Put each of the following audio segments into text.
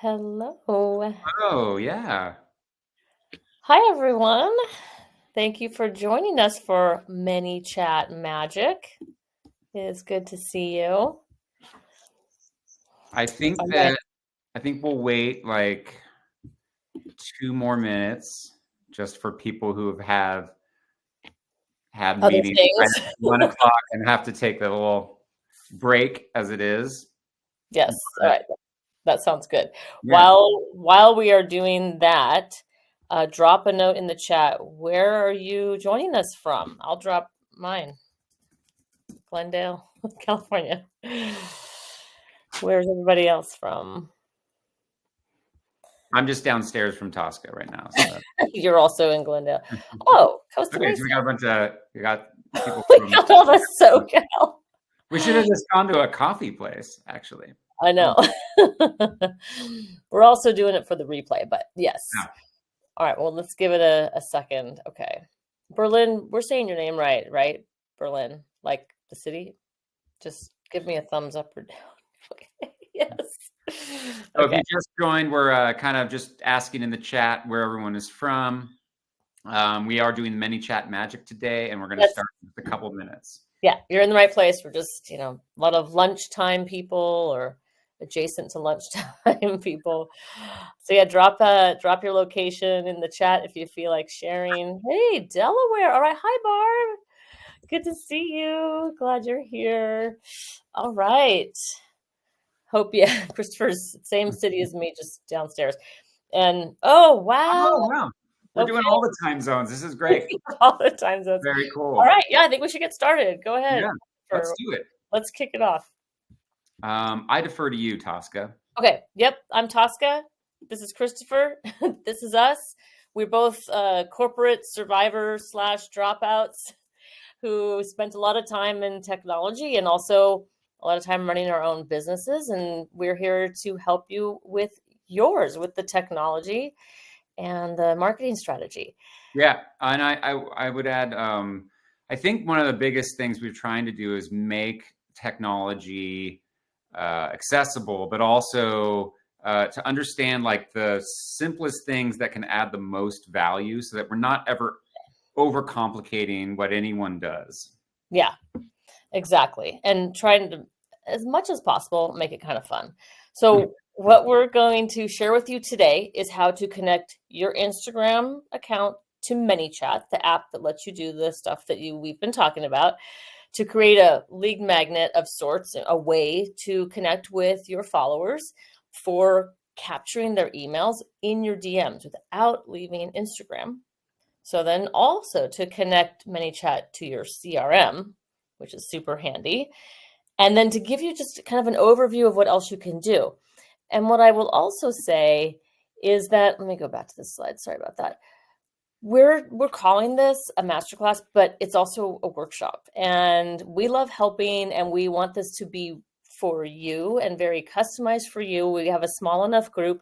Hello. Oh, yeah. Hi, everyone. Thank you for joining us for Manychat Magic. It is good to see you. I think All right. that I think we'll wait like 2 more minutes just for people who have had Other meetings things. right at 1 o'clock and have to take a little break as it is. Yes. All But right. That sounds good. yeah, While we are doing that, drop a note in the chat. Where are you joining us from? I'll drop mine. Glendale, California. Where's everybody else from? I'm just downstairs from Tosca right now. So You're also in Glendale. Oh, Costa okay, so Mesa. we got people We from got all the SoCal. we should have just gone to a coffee place, actually. I Oh, know. We're also doing it for the replay, but yes. yeah. All right, well, let's give it a second. Okay. Berlin, we're saying your name right, right? Berlin, like the city. Just give me a thumbs up or down. Okay. Yes. So if Okay. you just joined, we're kind of just asking in the chat where everyone is from. We are doing Manychat Magic today, and we're going to That's start in just a couple minutes. Yeah, you're in the right place. We're just, a lot of lunchtime people or adjacent to lunchtime people. So yeah, drop your location in the chat if you feel like sharing. Hey, Delaware. All right. Hi, Barb. Good to see you. Glad you're here. All right. Hope Christopher's same city as me, just downstairs. And oh wow. Oh, wow. We're Okay. doing all the time zones. This is great. All the time zones. Very All cool. right. Yeah, I think we should get started. Go ahead. Yeah, let's do it. Let's kick it off. I defer to you, Tosca. Okay. Yep. I'm Tosca. This is Christopher. This is us. We're both corporate survivors slash dropouts who spent a lot of time in technology and also a lot of time running our own businesses. And we're here to help you with yours, with the technology and the marketing strategy. Yeah, and I would add, I think one of the biggest things we're trying to do is make technology accessible, but also to understand like the simplest things that can add the most value, so that we're not ever overcomplicating what anyone does. Yeah, exactly. And trying to, as much as possible, make it kind of fun. So, what we're going to share with you today is how to connect your Instagram account to ManyChat, the app that lets you do the stuff that we've been talking about, to create a lead magnet of sorts, a way to connect with your followers for capturing their emails in your DMs without leaving Instagram. So then also to connect ManyChat to your CRM, which is super handy. And then to give you just kind of an overview of what else you can do. And what I will also say is that, let me go back to this slide. Sorry about that. We're calling this a masterclass, but it's also a workshop. And we love helping, and we want this to be for you and very customized for you. We have a small enough group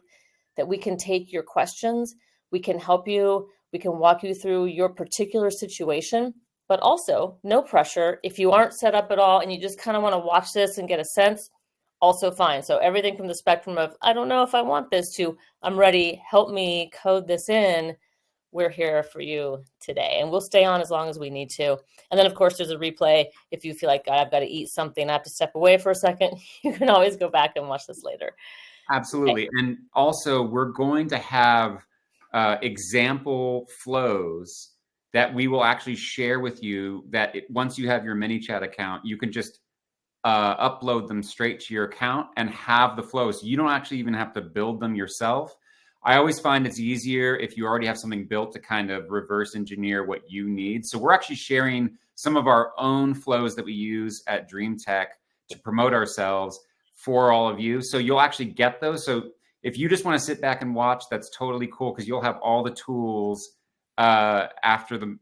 that we can take your questions, we can help you, we can walk you through your particular situation, but also no pressure. If you aren't set up at all and you just kind of want to watch this and get a sense, also fine. So everything from the spectrum of, I don't know if I want this, to I'm ready, help me code this in. We're here for you today, and we'll stay on as long as we need to. And then, of course, there's a replay. If you feel like, God, I've got to eat something, I have to step away for a second, you can always go back and watch this later. Okay. Absolutely. And also, we're going to have example flows that we will actually share with you, that once you have your ManyChat account, you can just upload them straight to your account and have the flows. You don't actually even have to build them yourself. I always find it's easier if you already have something built to kind of reverse engineer what you need. So we're actually sharing some of our own flows that we use at Dream Tech to promote ourselves for all of you. So you'll actually get those. So if you just want to sit back and watch, that's totally cool, because you'll have all the tools after the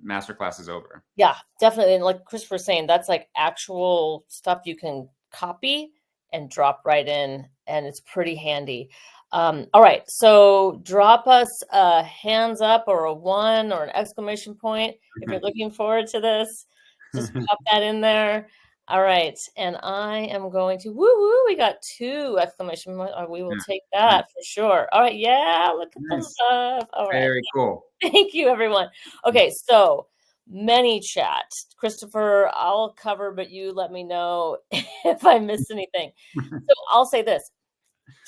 masterclass is over. Yeah, definitely. And like Christopher's saying, that's like actual stuff you can copy and drop right in, and it's pretty handy. All right, so drop us a hands up or a one or an exclamation point if you're looking forward to this. Just pop that in there. All right, and I am going to woo woo. We got two exclamation marks. We will Yeah. take Nice. that for sure. All right, yeah, look at the Nice. love. All right, Very cool. thank you, everyone. Okay, so Manychat, Christopher, I'll cover, but you let me know if I miss anything. So I'll say this: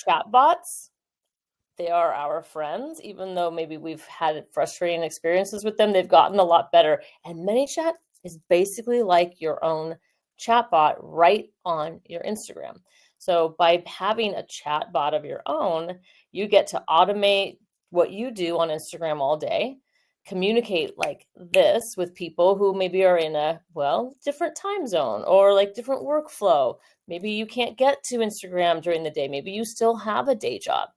chatbots, they are our friends, even though maybe we've had frustrating experiences with them. They've gotten a lot better. And ManyChat is basically like your own chatbot right on your Instagram. So by having a chatbot of your own, you get to automate what you do on Instagram all day, communicate like this with people who maybe are in a, well, different time zone or like different workflow. Maybe you can't get to Instagram during the day. Maybe you still have a day job.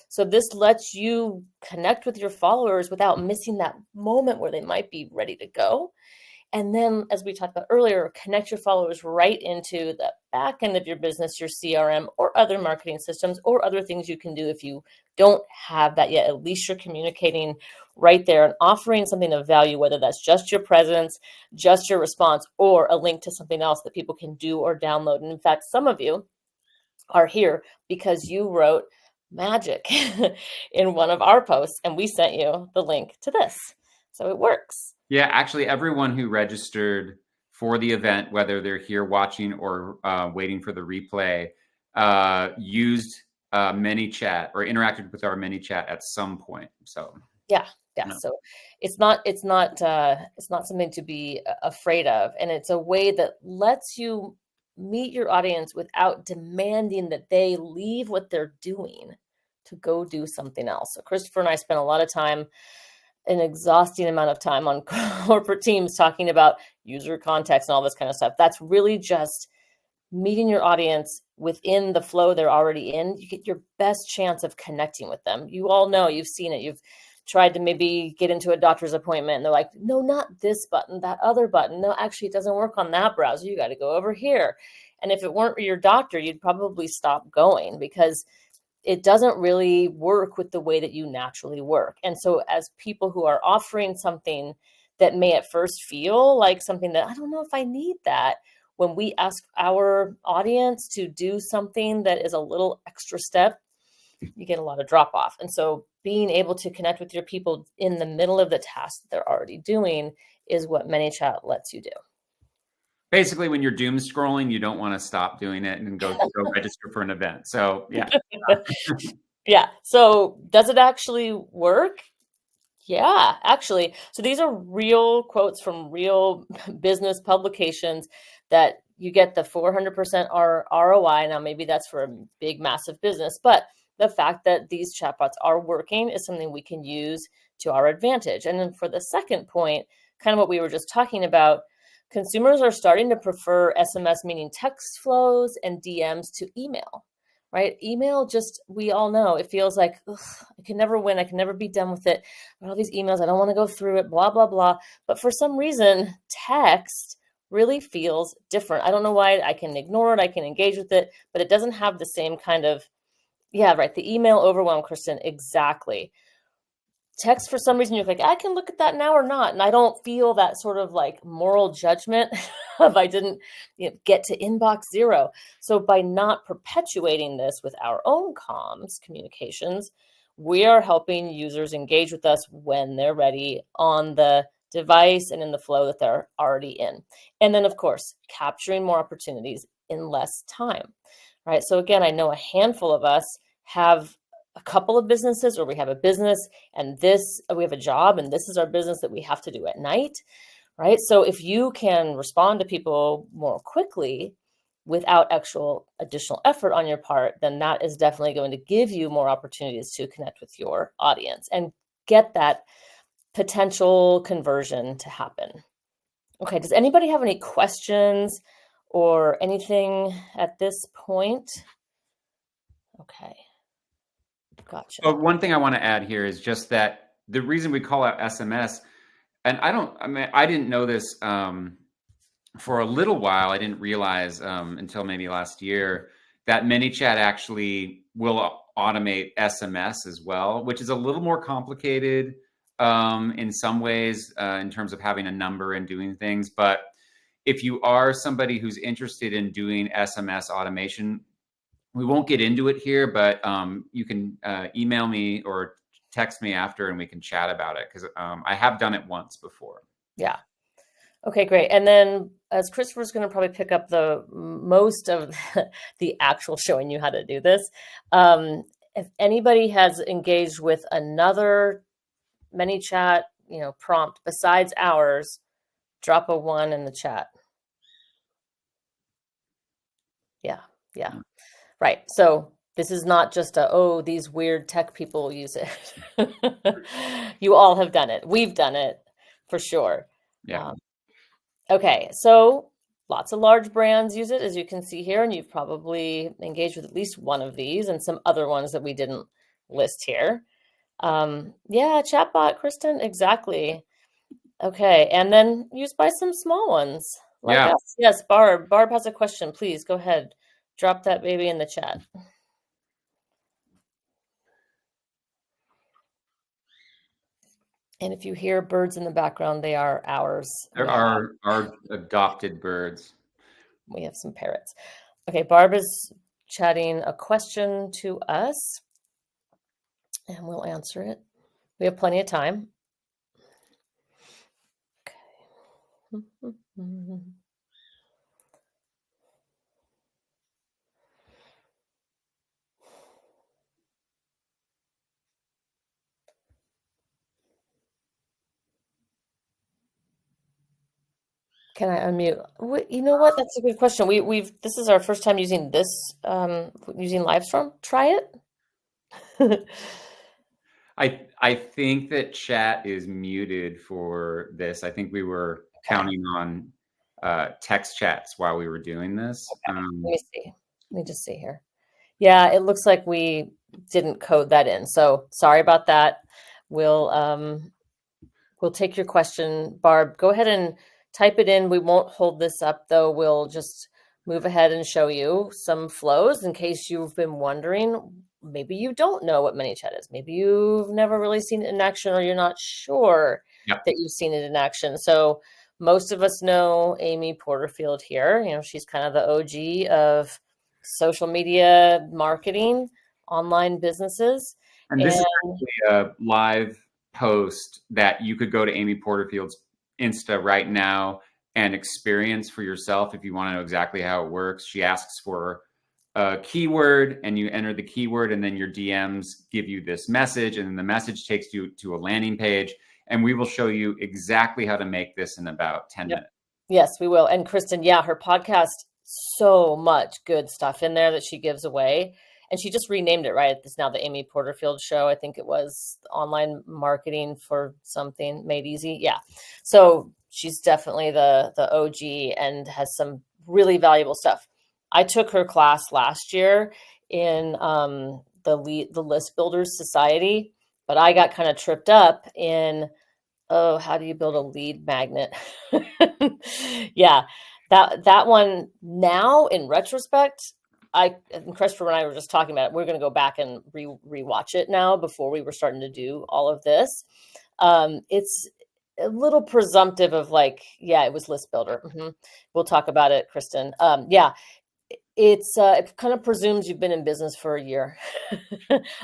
So this lets you connect with your followers without missing that moment where they might be ready to go. And then, as we talked about earlier, connect your followers right into the back end of your business, your CRM, or other marketing systems, or other things you can do if you don't have that yet. At least you're communicating right there and offering something of value, whether that's just your presence, just your response, or a link to something else that people can do or download. And in fact, some of you are here because you wrote magic in one of our posts and we sent you the link to this. So it works. Yeah, actually, everyone who registered for the event, whether they're here watching or waiting for the replay, used ManyChat or interacted with our ManyChat at some point. So Yeah. Yeah. yeah. So it's not something to be afraid of. And it's a way that lets you meet your audience without demanding that they leave what they're doing to go do something else. So Christopher and I spent a lot of time, an exhausting amount of time on corporate teams talking about user context and all this kind of stuff. That's really just meeting your audience within the flow they're already in. You get your best chance of connecting with them. You all know, you've seen it. You've tried to maybe get into a doctor's appointment and they're like, no, not this button, that other button. No, actually, it doesn't work on that browser. You got to go over here. And if it weren't for your doctor, you'd probably stop going because it doesn't really work with the way that you naturally work. And so, as people who are offering something that may at first feel like something that I don't know if I need that, when we ask our audience to do something that is a little extra step, you get a lot of drop off. And so, being able to connect with your people in the middle of the task that they're already doing is what ManyChat lets you do. Basically, when you're doom scrolling, you don't want to stop doing it and go register for an event. So yeah. Yeah. So, does it actually work? Yeah, actually. So these are real quotes from real business publications that you get the 400% ROI. Now, maybe that's for a big, massive business, but the fact that these chatbots are working is something we can use to our advantage. And then for the second point, kind of what we were just talking about, consumers are starting to prefer SMS, meaning text flows, and DMs to email. Right? Email just, we all know, it feels like, ugh, I can never win. I can never be done with it. All these emails, I don't want to go through it, blah, blah, blah. But for some reason, text really feels different. I don't know why. I can ignore it. I can engage with it, but it doesn't have the same kind of, yeah, right. The email overwhelm, Kristen, exactly. Text, for some reason, you're like, I can look at that now or not. And I don't feel that sort of like moral judgment of I didn't get to inbox zero. So by not perpetuating this with our own comms communications, we are helping users engage with us when they're ready on the device and in the flow that they're already in. And then, of course, capturing more opportunities in less time, right? So again, I know a handful of us have a couple of businesses, or we have a business and this, we have a job and this is our business that we have to do at night, right? So if you can respond to people more quickly without actual additional effort on your part, then that is definitely going to give you more opportunities to connect with your audience and get that potential conversion to happen. Okay, does anybody have any questions or anything at this point? Okay. Gotcha. But one thing I want to add here is just that the reason we call out SMS, and I didn't know this for a little while. I didn't realize until maybe last year that ManyChat actually will automate SMS as well, which is a little more complicated in some ways in terms of having a number and doing things. But if you are somebody who's interested in doing SMS automation, we won't get into it here, but you can email me or text me after and we can chat about it, because I have done it once before. Yeah. Okay, great. And then as Christopher's going to probably pick up the most of the actual showing you how to do this, if anybody has engaged with another Manychat, prompt besides ours, drop a 1 in the chat. Yeah, yeah, right. So this is not just oh, these weird tech people use it. You all have done it. We've done it for sure. Yeah. Um, okay, so lots of large brands use it, as you can see here, and you've probably engaged with at least one of these and some other ones that we didn't list here. Yeah, chatbot, Kristen, exactly. Okay, and then used by some small ones like Yeah. us. Yes, Barb. Barb has a question. Please go ahead. Drop that baby in the chat. And if you hear birds in the background, they are ours. There are our adopted birds. We have some parrots. Okay, Barb is chatting a question to us, and we'll answer it. We have plenty of time. Okay. Can I unmute? You know what? That's a good question. This is our first time using this using Livestorm. Try it. I think that chat is muted for this. I think we were counting on text chats while we were doing this. Okay. Let me see. Let me just see here. Yeah, it looks like we didn't code that in. So sorry about that. We'll take your question, Barb. Go ahead and type it in. We won't hold this up though. We'll just move ahead and show you some flows in case you've been wondering. Maybe you don't know what Manychat is. Maybe you've never really seen it in action, or you're not sure Yep. that you've seen it in action. So most of us know Amy Porterfield here. She's kind of the OG of social media marketing, online businesses. And this is actually a live post that you could go to Amy Porterfield's Insta right now and experience for yourself if you want to know exactly how it works. She asks for a keyword and you enter the keyword, and then your DMs give you this message, and then the message takes you to a landing page, and we will show you exactly how to make this in about 10 minutes. Yes, we will. And Kristen, yeah, her podcast, so much good stuff in there that she gives away. And she just renamed it, right? It's now the Amy Porterfield Show. I think it was online marketing for something made easy. Yeah. So she's definitely the OG and has some really valuable stuff. I took her class last year in the List Builders Society, but I got kind of tripped up in how do you build a lead magnet? Yeah, that one now in retrospect, and Christopher and I were just talking about it. We're going to go back and rewatch it now before we were starting to do all of this. It's a little presumptive of like, yeah, it was List Builder. We'll talk about it, Kristen. Yeah, it kind of presumes you've been in business for a year.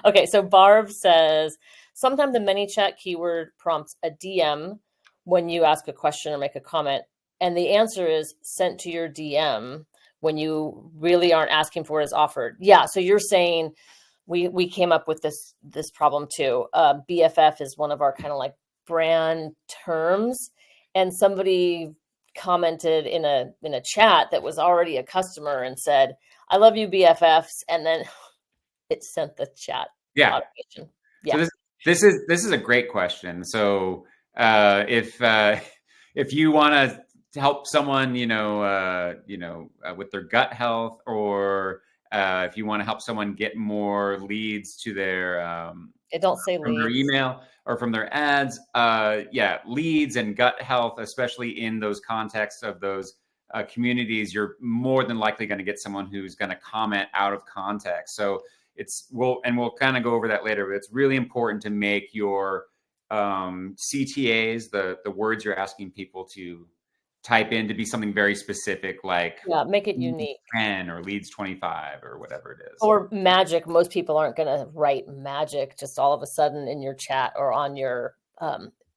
Okay, so Barb says, sometimes the Manychat keyword prompts a DM when you ask a question or make a comment, and the answer is sent to your DM when you really aren't asking for it as offered. Yeah, so you're saying we came up with this problem too. BFF is one of our kind of like brand terms, and somebody commented in a chat that was already a customer and said, "I love you, BFFs," and then it sent the chat automation. Yeah. So this is a great question. So if you want to help someone, with their gut health, or if you want to help someone get more leads to their It don't say from their leads. email or from their ads, leads and gut health, especially in those contexts of those communities, you're more than likely going to get someone who's going to comment out of context. So we'll kind of go over that later, but it's really important to make your CTAs, the words you're asking people to type in to be something very specific, like Yeah, make it leads unique. 10 or leads 25 or whatever it is. Or magic. Most people aren't gonna write magic just all of a sudden in your chat or on your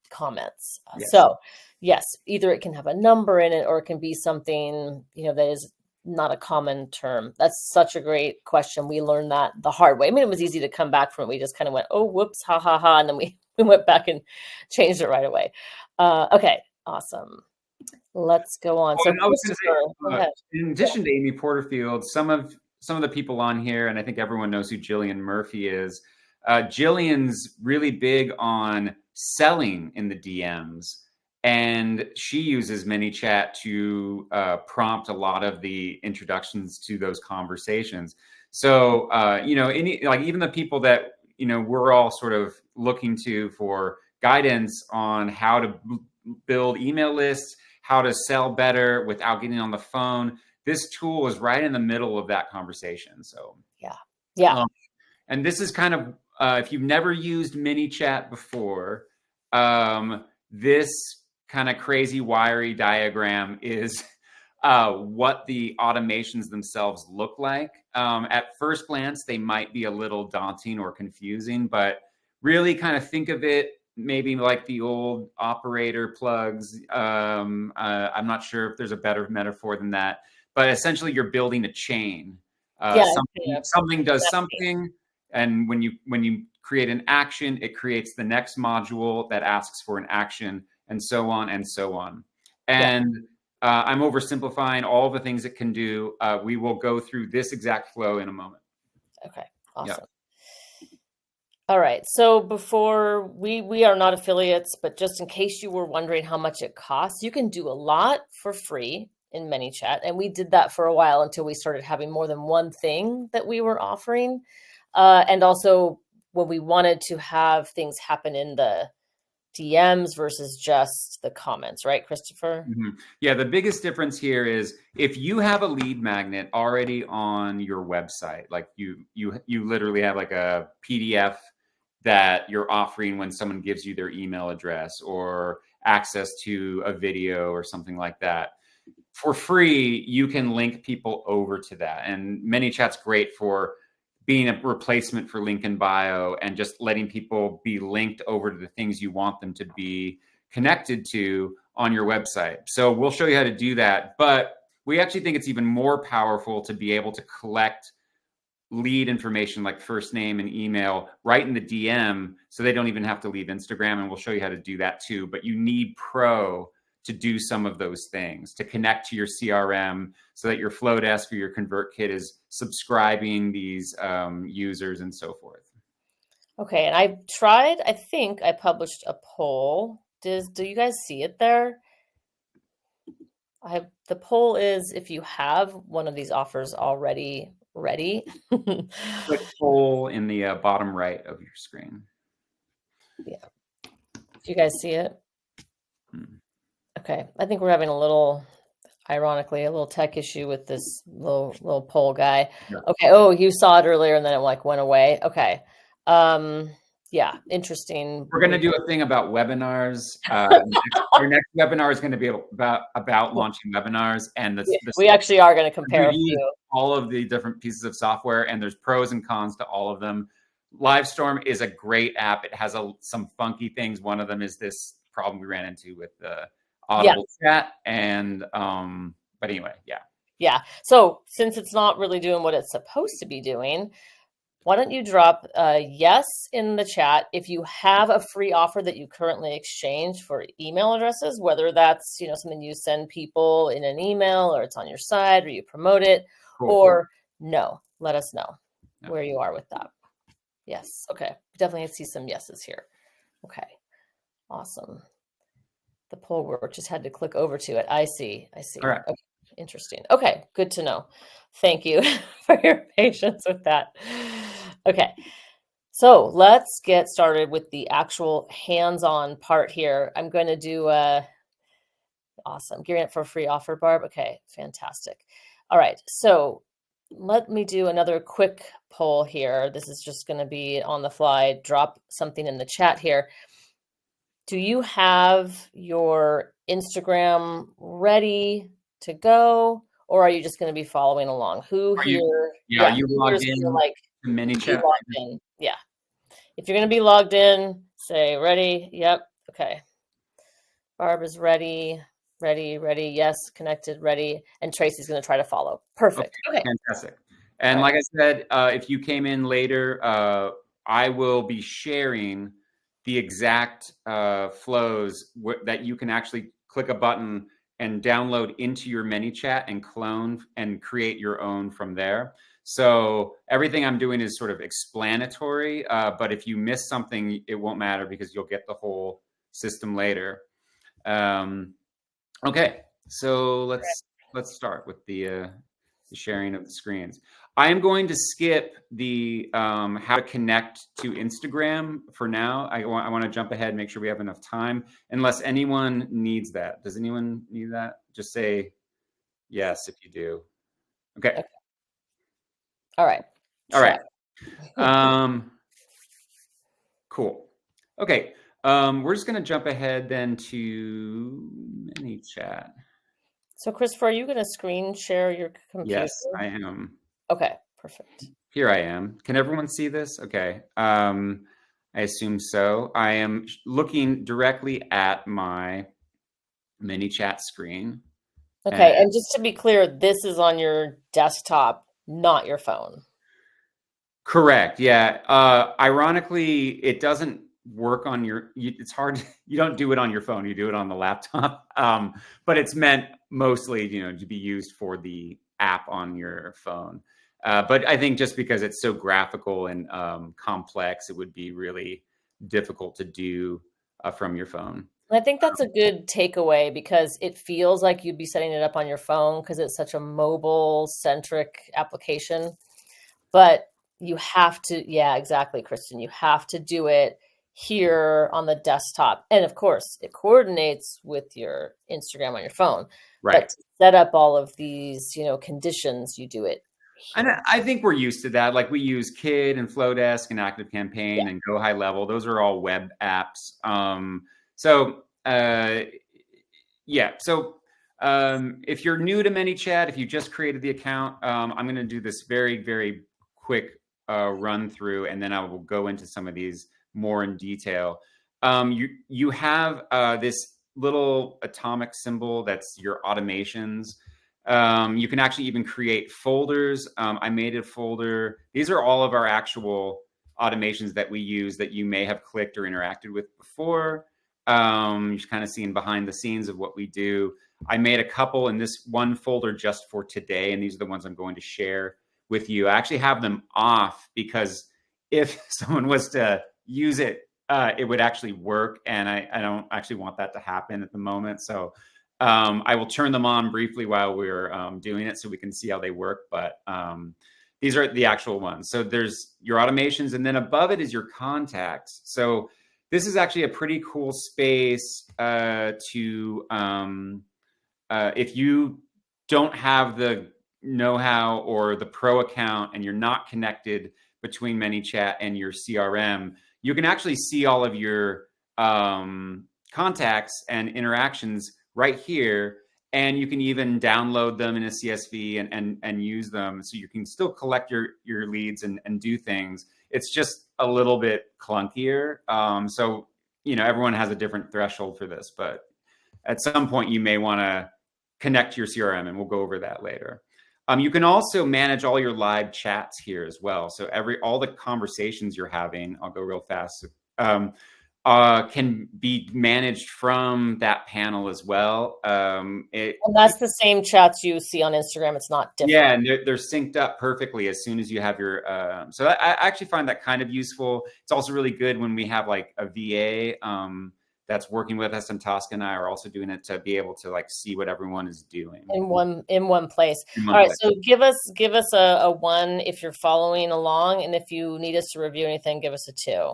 comments. Yes. So, yes, either it can have a number in it or it can be something, that is not a common term. That's such a great question. We learned that the hard way. I mean, it was easy to come back from it. We just kind of went, oh, whoops, ha ha ha, and then we we went back and changed it right away. Okay, awesome. Let's go on. Oh, So, and I was going to say, Christopher, go ahead. in Yeah. addition to Amy Porterfield, some of the people on here, and I think everyone knows who Jillian Murphy is. Jillian's really big on selling in the DMs, and she uses ManyChat to prompt a lot of the introductions to those conversations. So, like even the people that we're all sort of looking to for guidance on how to build email lists, how to sell better without getting on the phone. This tool is right in the middle of that conversation. So, Yeah. Yeah. um, and this is kind of, if you've never used ManyChat before, this kind of crazy wiry diagram is what the automations themselves look like. At first glance, they might be a little daunting or confusing, but really kind of think of it maybe like the old operator plugs. I'm not sure if there's a better metaphor than that, but essentially you're building a chain. Yeah. Something does Exactly. something, and when you create an action, it creates the next module that asks for an action, and so on and so on. Yeah. And I'm oversimplifying all the things it can do. We will go through this exact flow in a moment. Okay. Yeah. Awesome. All right. So before we are not affiliates, but just in case you were wondering how much it costs, you can do a lot for free in ManyChat. And we did that for a while until we started having more than one thing that we were offering. And also when we wanted to have things happen in the DMs versus just the comments, right, Christopher? Yeah, the biggest difference here is if you have a lead magnet already on your website, like you literally have like a PDF that you're offering when someone gives you their email address or access to a video or something like that. For free, you can link people over to that. And ManyChat's great for being a replacement for link in bio and just letting people be linked over to the things you want them to be connected to on your website. So we'll show you how to do that. But we actually think it's even more powerful to be able to collect lead information like first name and email right in the DM, so they don't even have to leave Instagram. And we'll show you how to do that too. But you need Pro to do some of those things, to connect to your CRM so that your Flowdesk or your ConvertKit is subscribing these users and so forth. Okay, and I think I published a poll. Do you guys see it there? The poll is if you have one of these offers already ready. Click poll in the bottom right of your screen. Yeah. Do you guys see it? Hmm. Okay. I think we're having ironically, a little tech issue with this little poll guy. Yeah. Okay. Oh, you saw it earlier and then it like went away. Okay. Yeah, interesting. We're going to do a thing about webinars. Our next webinar is going to be about launching webinars, and We actually are going to compare we've a used few. all of the different pieces of software, and there's pros and cons to all of them. Livestorm is a great app. It has some funky things. One of them is this problem we ran into with the Audible chat, and but anyway, yeah. Yeah. So since it's not really doing what it's supposed to be doing, why don't you drop a yes in the chat if you have a free offer that you currently exchange for email addresses, whether that's, something you send people in an email or it's on your site or you promote it, Cool. or no, let us know Yeah. where you are with that. Yes. Okay. Definitely see some yeses here. Okay. Awesome. The poll work, just had to click over to it. I see. All right. Okay. Interesting. Okay, good to know. Thank you for your patience with that. Okay, so let's get started with the actual hands-on part here. I'm going to do awesome. Gearing up for a free offer, Barb. Okay, fantastic. All right, so let me do another quick poll here. This is just going to be on the fly. Drop something in the chat here. Do you have your Instagram ready to go, or are you just going to be following along? Who Are you? here? Yeah. Are Yeah, you who here logged is going to in like to be Manychat? logged in? Yeah. If you're going to be logged in, say ready. Yep. Okay. Barb is ready. Ready. Ready. Yes. Connected. Ready. And Tracy's going to try to follow. Okay, Perfect. Okay. fantastic. All And right. like I said, if you came in later, I will be sharing the exact flows that you can actually click a button and download into your ManyChat and clone and create your own from there. So everything I'm doing is sort of explanatory, but if you miss something, it won't matter because you'll get the whole system later. Um, Okay, so let's start with the sharing of the screens. I am going to skip the how to connect to Instagram for now. I want to jump ahead and make sure we have enough time, unless anyone needs that. Does anyone need that? Just say yes if you do. Okay, Okay. All right. all right. Check. Um, cool. Okay, we're just gonna jump ahead then to ManyChat. So, Christopher, are you going to screen share your computer? Yes, I am. Okay. Perfect. Here I am. Can everyone see this? Okay. I assume so. I am looking directly at my mini chat screen. And Okay. And just to be clear, this is on your desktop, not your phone. correct. Yeah. Ironically, it doesn't work on it's hard. You don't do it on your phone. You do it on the laptop. But it's meant mostly, to be used for the app on your phone. But I think just because it's so graphical and complex, it would be really difficult to do from your phone. I think that's a good takeaway because it feels like you'd be setting it up on your phone because it's such a mobile centric application. But you have to, yeah, exactly, Kristen. You have to do it here on the desktop. And of course, it coordinates with your Instagram on your phone. But Right. to set up all of these, conditions, you do it And here. I think we're used to that. Like we use Kid and Flowdesk and Yeah. ActiveCampaign and Go High Level. Those are all web apps. So yeah. So if you're new to ManyChat, if you just created the account, I'm going to do this very, very quick run through, and then I will go into some of these more in detail. You have this little atomic symbol that's your automations. You can actually even create folders. I made a folder. These are all of our actual automations that we use that you may have clicked or interacted with before. You're kind of seeing behind the scenes of what we do. I made a couple in this one folder just for today, and these are the ones I'm going to share with you. I actually have them off because if someone was to use it, it would actually work, and I don't actually want that to happen at the moment. So I will turn them on briefly while we're doing it so we can see how they work. But these are the actual ones. So there's your automations, and then above it is your contacts. So this is actually a pretty cool space if you don't have the know-how or the pro account and you're not connected between ManyChat and your CRM, you can actually see all of your contacts and interactions right here. And you can even download them in a CSV and use them. So you can still collect your leads and do things. It's just a little bit clunkier. So, everyone has a different threshold for this, but at some point you may want to connect to your CRM, and we'll go over that later. You can also manage all your live chats here as well. So all the conversations you're having, I'll go real fast, can be managed from that panel as well. And that's the same chats you see on Instagram. It's not Yeah, different. and they're synced up perfectly as soon as you have your. So I actually find that kind of useful. It's also really good when we have like a VA that's working with us, and Tosca and I are also doing it to be able to like see what everyone is doing In one place. in All one right, place. so give us a one if you're following along, and if you need us to review anything, give us a two.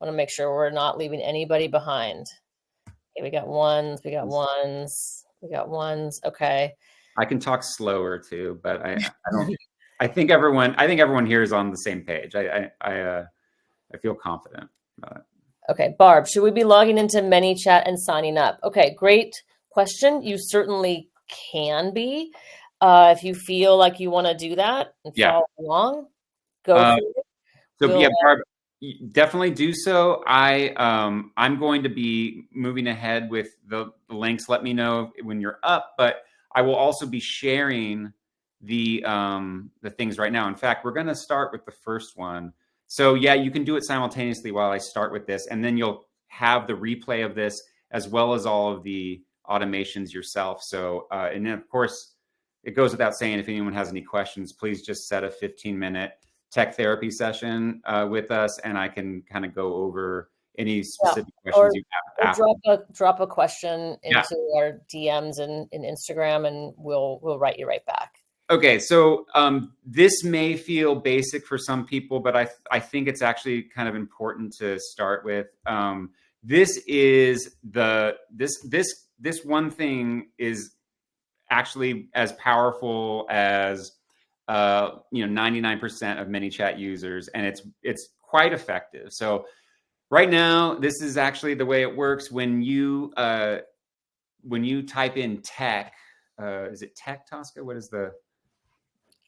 Want to make sure we're not leaving anybody behind. Okay, we got ones, we got ones, we got ones. Okay. I can talk slower too, but I don't. I think everyone here is on the same page. I feel confident about it. Okay, Barb, should we be logging into Manychat and signing up? Okay, great question. You certainly can be. If you feel like you want to do that and Yeah. follow along, go Uh, for it. So We'll, yeah, Barb, definitely do so. I'm going to be moving ahead with the links. Let me know when you're up, but I will also be sharing the things right now. In fact, we're going to start with the first one. So yeah, you can do it simultaneously while I start with this, and then you'll have the replay of this as well as all of the automations yourself. So and then of course, it goes without saying, if anyone has any questions, please just set a 15-minute tech therapy session with us, and I can kind of go over any yeah, specific questions you have or after. drop a question Yeah. into our DMs in Instagram, and we'll write you right back. Okay, so this may feel basic for some people, but I think it's actually kind of important to start with. This is this one thing is actually as powerful as 99% of Manychat users, and it's quite effective. So right now, this is actually the way it works when you type in tech. Is it tech, Tosca? What is the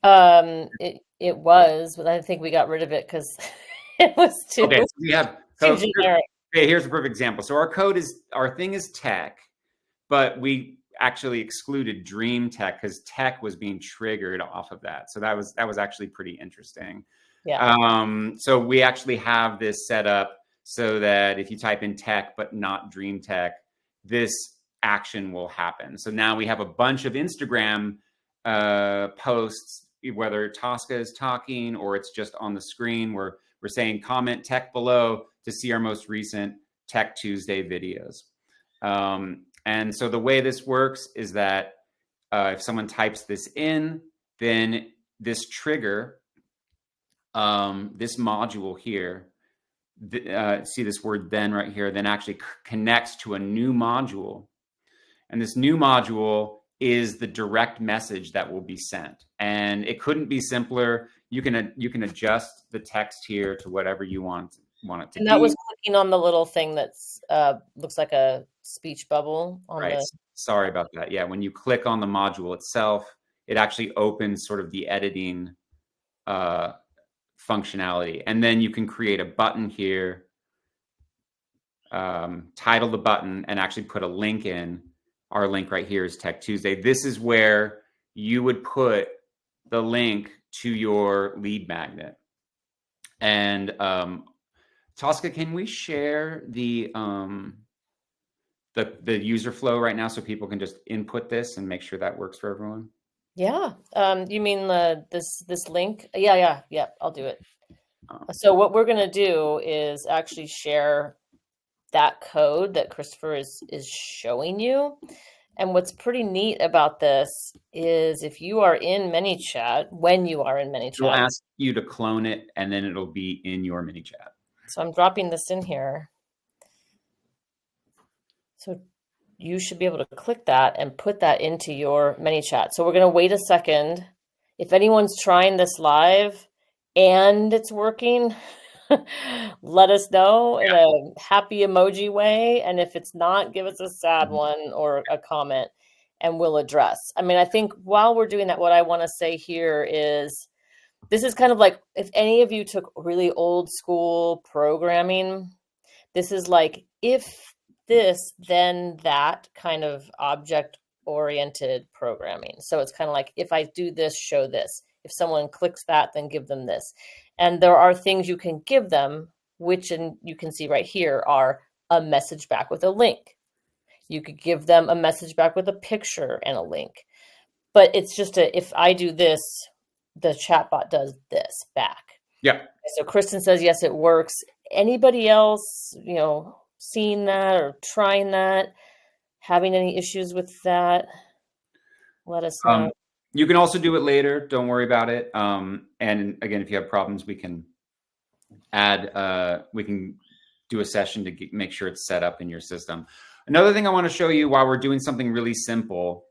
It was, but I think we got rid of it because it was Okay, so we have too so generic. here's a perfect example. So our thing is tech, but we actually excluded dream tech because tech was being triggered off of that. So that was actually pretty interesting. Yeah. So we actually have this set up so that if you type in tech but not dream tech, this action will happen. So now we have a bunch of Instagram posts, whether Tosca is talking or it's just on the screen, where we're saying comment tech below to see our most recent Tech Tuesday videos. And so the way this works is that if someone types this in, then this trigger, this module here, see this word then right here, then actually connects to a new module. And this new module is the direct message that will be sent. And it couldn't be simpler. You can adjust the text here to whatever you want it to And that be. was clicking on the little thing that's looks like a speech bubble on Right. the. Sorry about that. Yeah, when you click on the module itself, it actually opens sort of the editing uh, functionality. And then you can create a button here, title the button, and actually put a link in. Our link right here is Tech Tuesday. This is where you would put the link to your lead magnet. And Tosca, can we share the user flow right now so people can just input this and make sure that works for everyone? Yeah. You mean this link? Yeah. I'll do it. Um, So what we're gonna do is actually share that code that Christopher is showing you. And what's pretty neat about this is if you are in ManyChat, when you are in It'll ManyChat, ask you to clone it, and then it'll be in your mini chat. so I'm dropping this in here. So you should be able to click that and put that into your ManyChat. So we're going to wait a second. If anyone's trying this live and it's working, let us know in a happy emoji way. And if it's not, give us a sad one or a comment and we'll address. I mean, I think while we're doing that, what I want to say here is this is kind of like if any of you took really old school programming, this is like if this, then that kind of object oriented programming. So it's kind of like if I do this, show this. If someone clicks that, then give them this. And there are things you can give them, which and you can see right here are a message back with a link. You could give them a message back with a picture and a link. But it's just if I do this, the chatbot does this back. Yeah. So Kristen says, yes, it works. Anybody else, seeing that or trying that, having any issues with that, let us know. You can also do it later. Don't worry about it. And again, if you have problems, we can we can do a session to make sure it's set up in your system. Another thing I want to show you while we're doing something really simple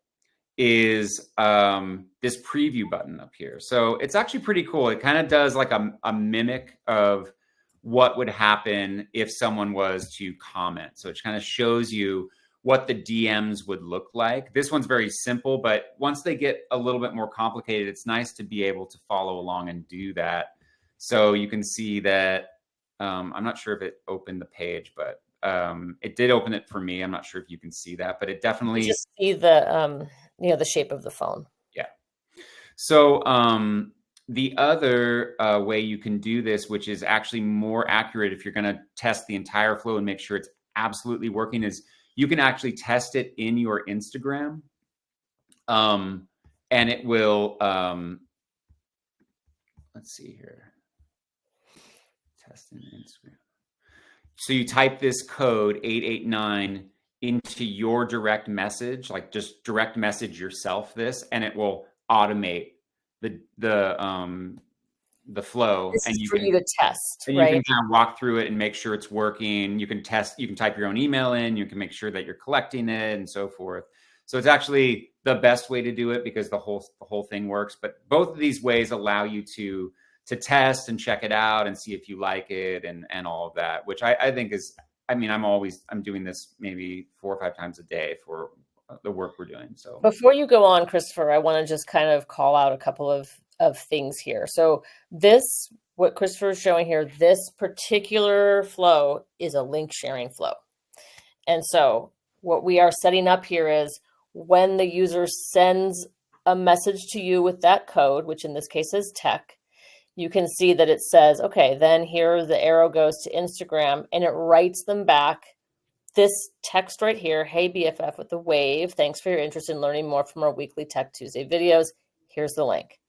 is this preview button up here. So it's actually pretty cool. It kind of does like a mimic of what would happen if someone was to comment. So it kind of shows you what the DMs would look like. This one's very simple, but once they get a little bit more complicated, it's nice to be able to follow along and do that. So you can see that, I'm not sure if it opened the page, but it did open it for me. I'm not sure if you can see that, but it You definitely, just see the the shape of the phone. yeah. So the other way you can do this, which is actually more accurate if you're going to test the entire flow and make sure it's absolutely working, is you can actually test it in your Instagram. And it will, let's see here, test in Instagram. So you type this code 889 into your direct message, like just direct message yourself this, and it will automate the flow, This is for you to test, and you right? can kind of walk through it and make sure it's working. You can test, you can type your own email in, you can make sure that you're collecting it and so forth. So it's actually the best way to do it because the whole thing works. But both of these ways allow you to test and check it out and see if you like it and all of that, which I think is, I mean, I'm doing this maybe 4 or 5 times a day for the work we're doing. So Before you go on, Christopher, I want to just kind of call out a couple of things here. So this, what Christopher is showing here, this particular flow is a link sharing flow. And so what we are setting up here is when the user sends a message to you with that code, which in this case is tech, you can see that it says, okay, then here the arrow goes to Instagram and it writes them back this text right here. Hey, BFF with the wave. Thanks for your interest in learning more from our weekly Tech Tuesday videos. Here's the link.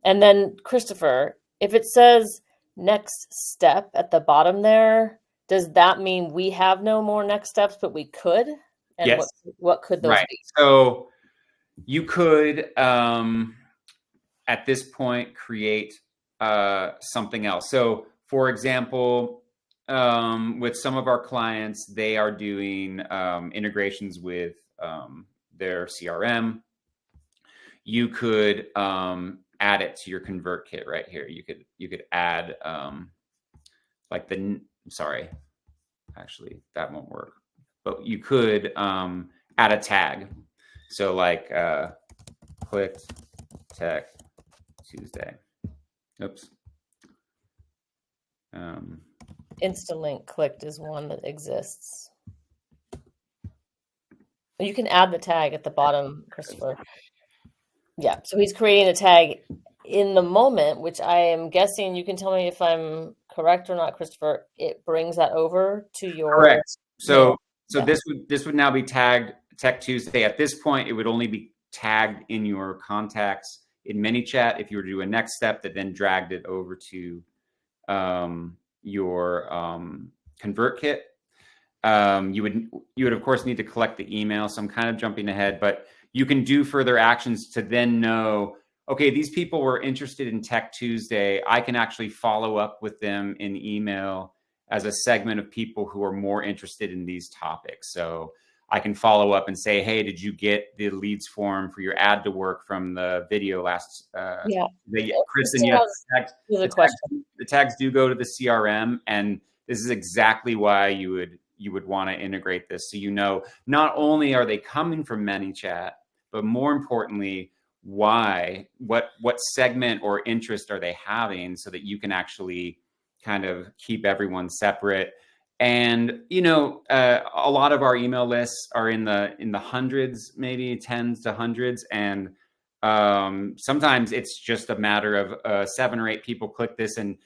And then Christopher, if it says next step at the bottom there, does that mean we have no more next steps, but we could? And yes, what could those right. be? So you could, at this point, create something else. So for example, with some of our clients, they are doing integrations with their CRM. You could add it to your ConvertKit right here. You could add like sorry, actually that won't work, but you could add a tag. So like clicked Tech Tuesday. Oops. Instalink clicked is one that exists. You can add the tag at the bottom, Christopher. Yeah, so he's creating a tag in the moment, which I am guessing, you can tell me if I'm correct or not, Christopher, it brings that over to your Correct. So yeah. this would now be tagged Tech Tuesday. At this point, it would only be tagged in your contacts in Manychat. If you were to do a next step that then dragged it over to your ConvertKit, you would of course need to collect the email. So I'm kind of jumping ahead, but you can do further actions to then know, okay, these people were interested in Tech Tuesday. I can actually follow up with them in email as a segment of people who are more interested in these topics. So I can follow up and say, hey, did you get the leads form for your ad to work from the video last? Yeah. Kristen, yes, question. the tags do go to the CRM, and this is exactly why you would want to integrate this. So, you know, not only are they coming from Manychat, but more importantly, why, what segment or interest are they having, so that you can actually kind of keep everyone separate. And, you know, a lot of our email lists are in the hundreds, maybe tens to hundreds. And sometimes it's just a matter of 7 or 8 people click this, and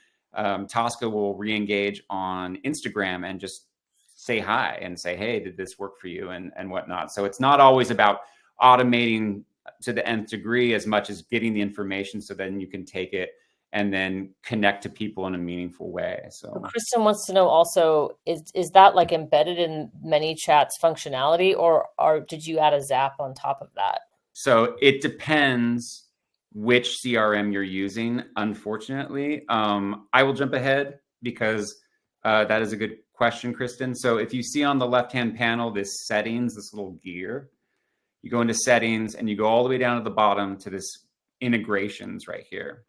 Tosca will re-engage on Instagram and just say hi and say, hey, did this work for you, and whatnot. So it's not always about automating to the nth degree as much as getting the information so then you can take it and then connect to people in a meaningful way. So Kristen wants to know also, is that like embedded in Manychat's functionality, or did you add a Zap on top of that? So it depends which CRM you're using, unfortunately. I will jump ahead because that is a good question, Kristen. So if you see on the left-hand panel, this settings, this little gear, you go into settings and you go all the way down to the bottom to this integrations right here.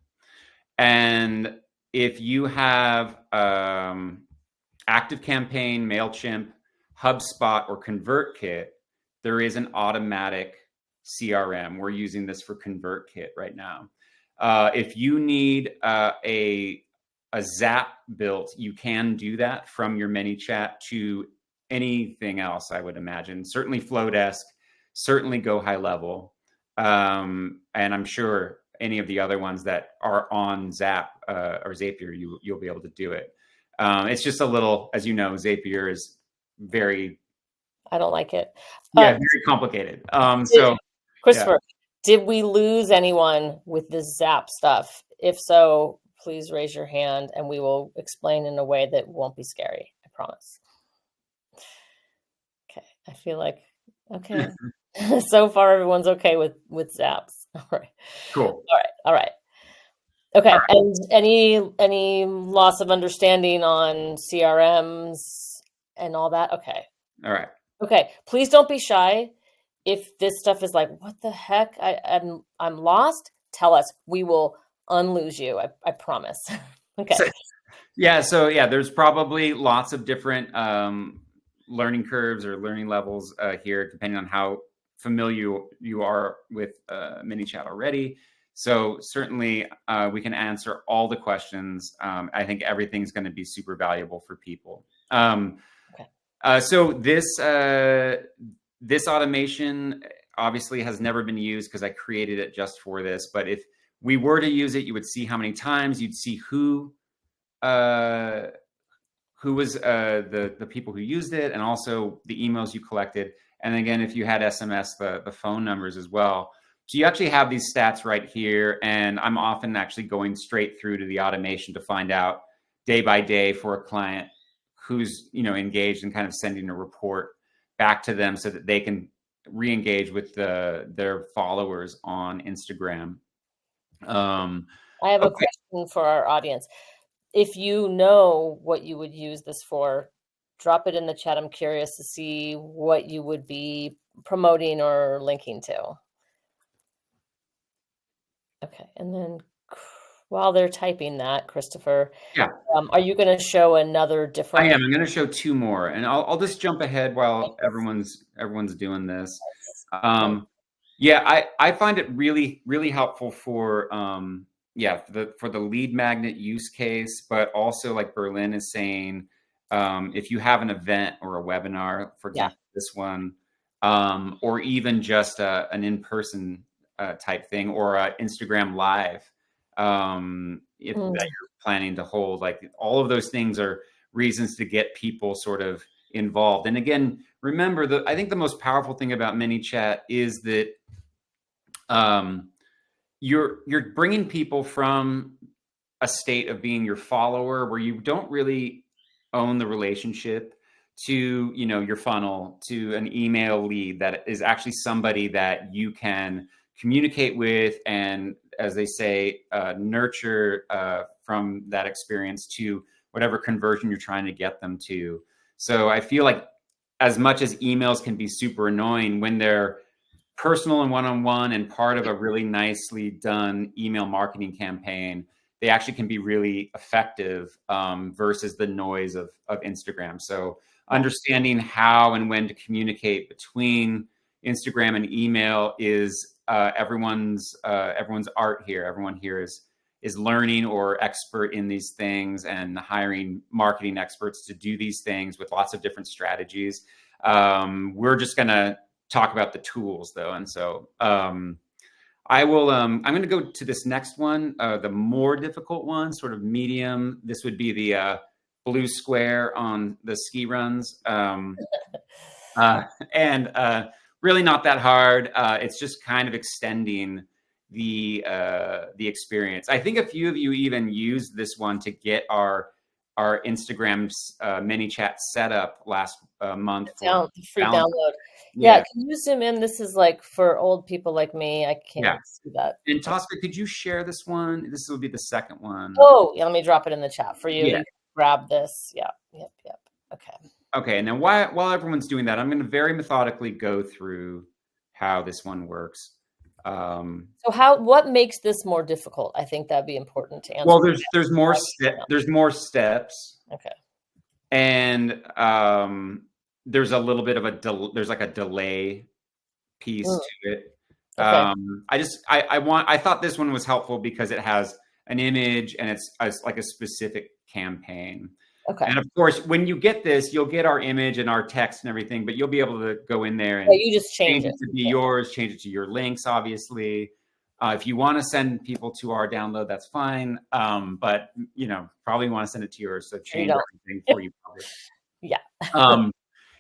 And if you have ActiveCampaign, MailChimp, HubSpot, or ConvertKit, there is an automatic CRM. We're using this for ConvertKit right now. If you need a Zap built, you can do that from your Manychat to anything else, I would imagine. Certainly Flowdesk, certainly Go High Level. And I'm sure any of the other ones that are on Zap or Zapier, you'll be able to do it. It's just a little, as you know, Zapier is very, I don't like it. yeah, very complicated. Did, So yeah, Christopher, did we lose anyone with this Zap stuff? If so, please raise your hand and we will explain in a way that won't be scary. I promise. Okay. I feel like, okay. So far, everyone's okay with Zaps. All right. cool. All right. All right. All Okay. right. And any loss of understanding on CRMs and all that? Okay. All right. Okay. Please don't be shy. If this stuff is like, what the heck? I'm lost. Tell us. We will unlose you. I promise. Okay. So yeah, there's probably lots of different learning curves or learning levels here, depending on how familiar you are with Manychat already. So certainly we can answer all the questions. I think everything's going to be super valuable for people. Okay. So this automation obviously has never been used because I created it just for this. But if we were to use it, you would see how many times, you'd see who was the people who used it, and also the emails you collected. And again, if you had SMS, the phone numbers as well. So you actually have these stats right here. And I'm often actually going straight through to the automation to find out day by day for a client who's, engaged, and kind of sending a report back to them so that they can re-engage with their followers on Instagram. I have a Okay. question for our audience. If you know what you would use this for, drop it in the chat. I'm curious to see what you would be promoting or linking to. Okay, and then while they're typing that, Christopher, Yeah, are you going to show another I different? am. I'm going to show two more, and I'll just jump ahead while everyone's doing this. Yeah, I find it really, really helpful for for the lead magnet use case, but also like Berlin is saying, if you have an event or a webinar, for Yeah. example, this one, or even just an in-person type thing, or a Instagram live, if that you're planning to hold, like all of those things are reasons to get people sort of involved. And again, remember, I think the most powerful thing about Manychat is that you're bringing people from a state of being your follower where you don't really own the relationship to your funnel, to an email lead that is actually somebody that you can communicate with, and as they say, nurture from that experience to whatever conversion you're trying to get them to. So I feel like as much as emails can be super annoying, when they're personal and one-on-one and part of a really nicely done email marketing campaign, they actually can be really effective versus the noise of Instagram. So understanding how and when to communicate between Instagram and email is everyone's art here. Everyone here is learning or expert in these things, and hiring marketing experts to do these things with lots of different strategies. We're just going to talk about the tools though. And so I will, I'm going to go to this next one, the more difficult one, sort of medium. This would be the blue square on the ski runs. And really not that hard. It's just kind of extending the experience. I think a few of you even used this one to get our Instagram's Manychat setup last month for The free download. download. Yeah, Yeah. can you zoom in? This is like for old people like me. I Yeah. can't see that. And Tosca, could you share this one? This will be the second one. Oh, yeah, let me drop it in the chat for you. Yeah. You grab this. Yeah. Yep. Okay. Okay. And then while everyone's doing that, I'm going to very methodically go through how this one works. So what makes this more difficult? I think that'd be important to Well, answer. there's more steps, Okay. and there's a little bit of there's like a delay piece Mm, to it. okay. I thought this one was helpful because it has an image and it's like a specific campaign. Okay. And of course, when you get this, you'll get our image and our text and everything, but you'll be able to go in there Yeah, and you just change change it. it to be yours, change it to your links, obviously. If you want to send people to our download, that's fine. But probably want to send it to yours, so You change don't. everything for you, probably. Yeah. Um,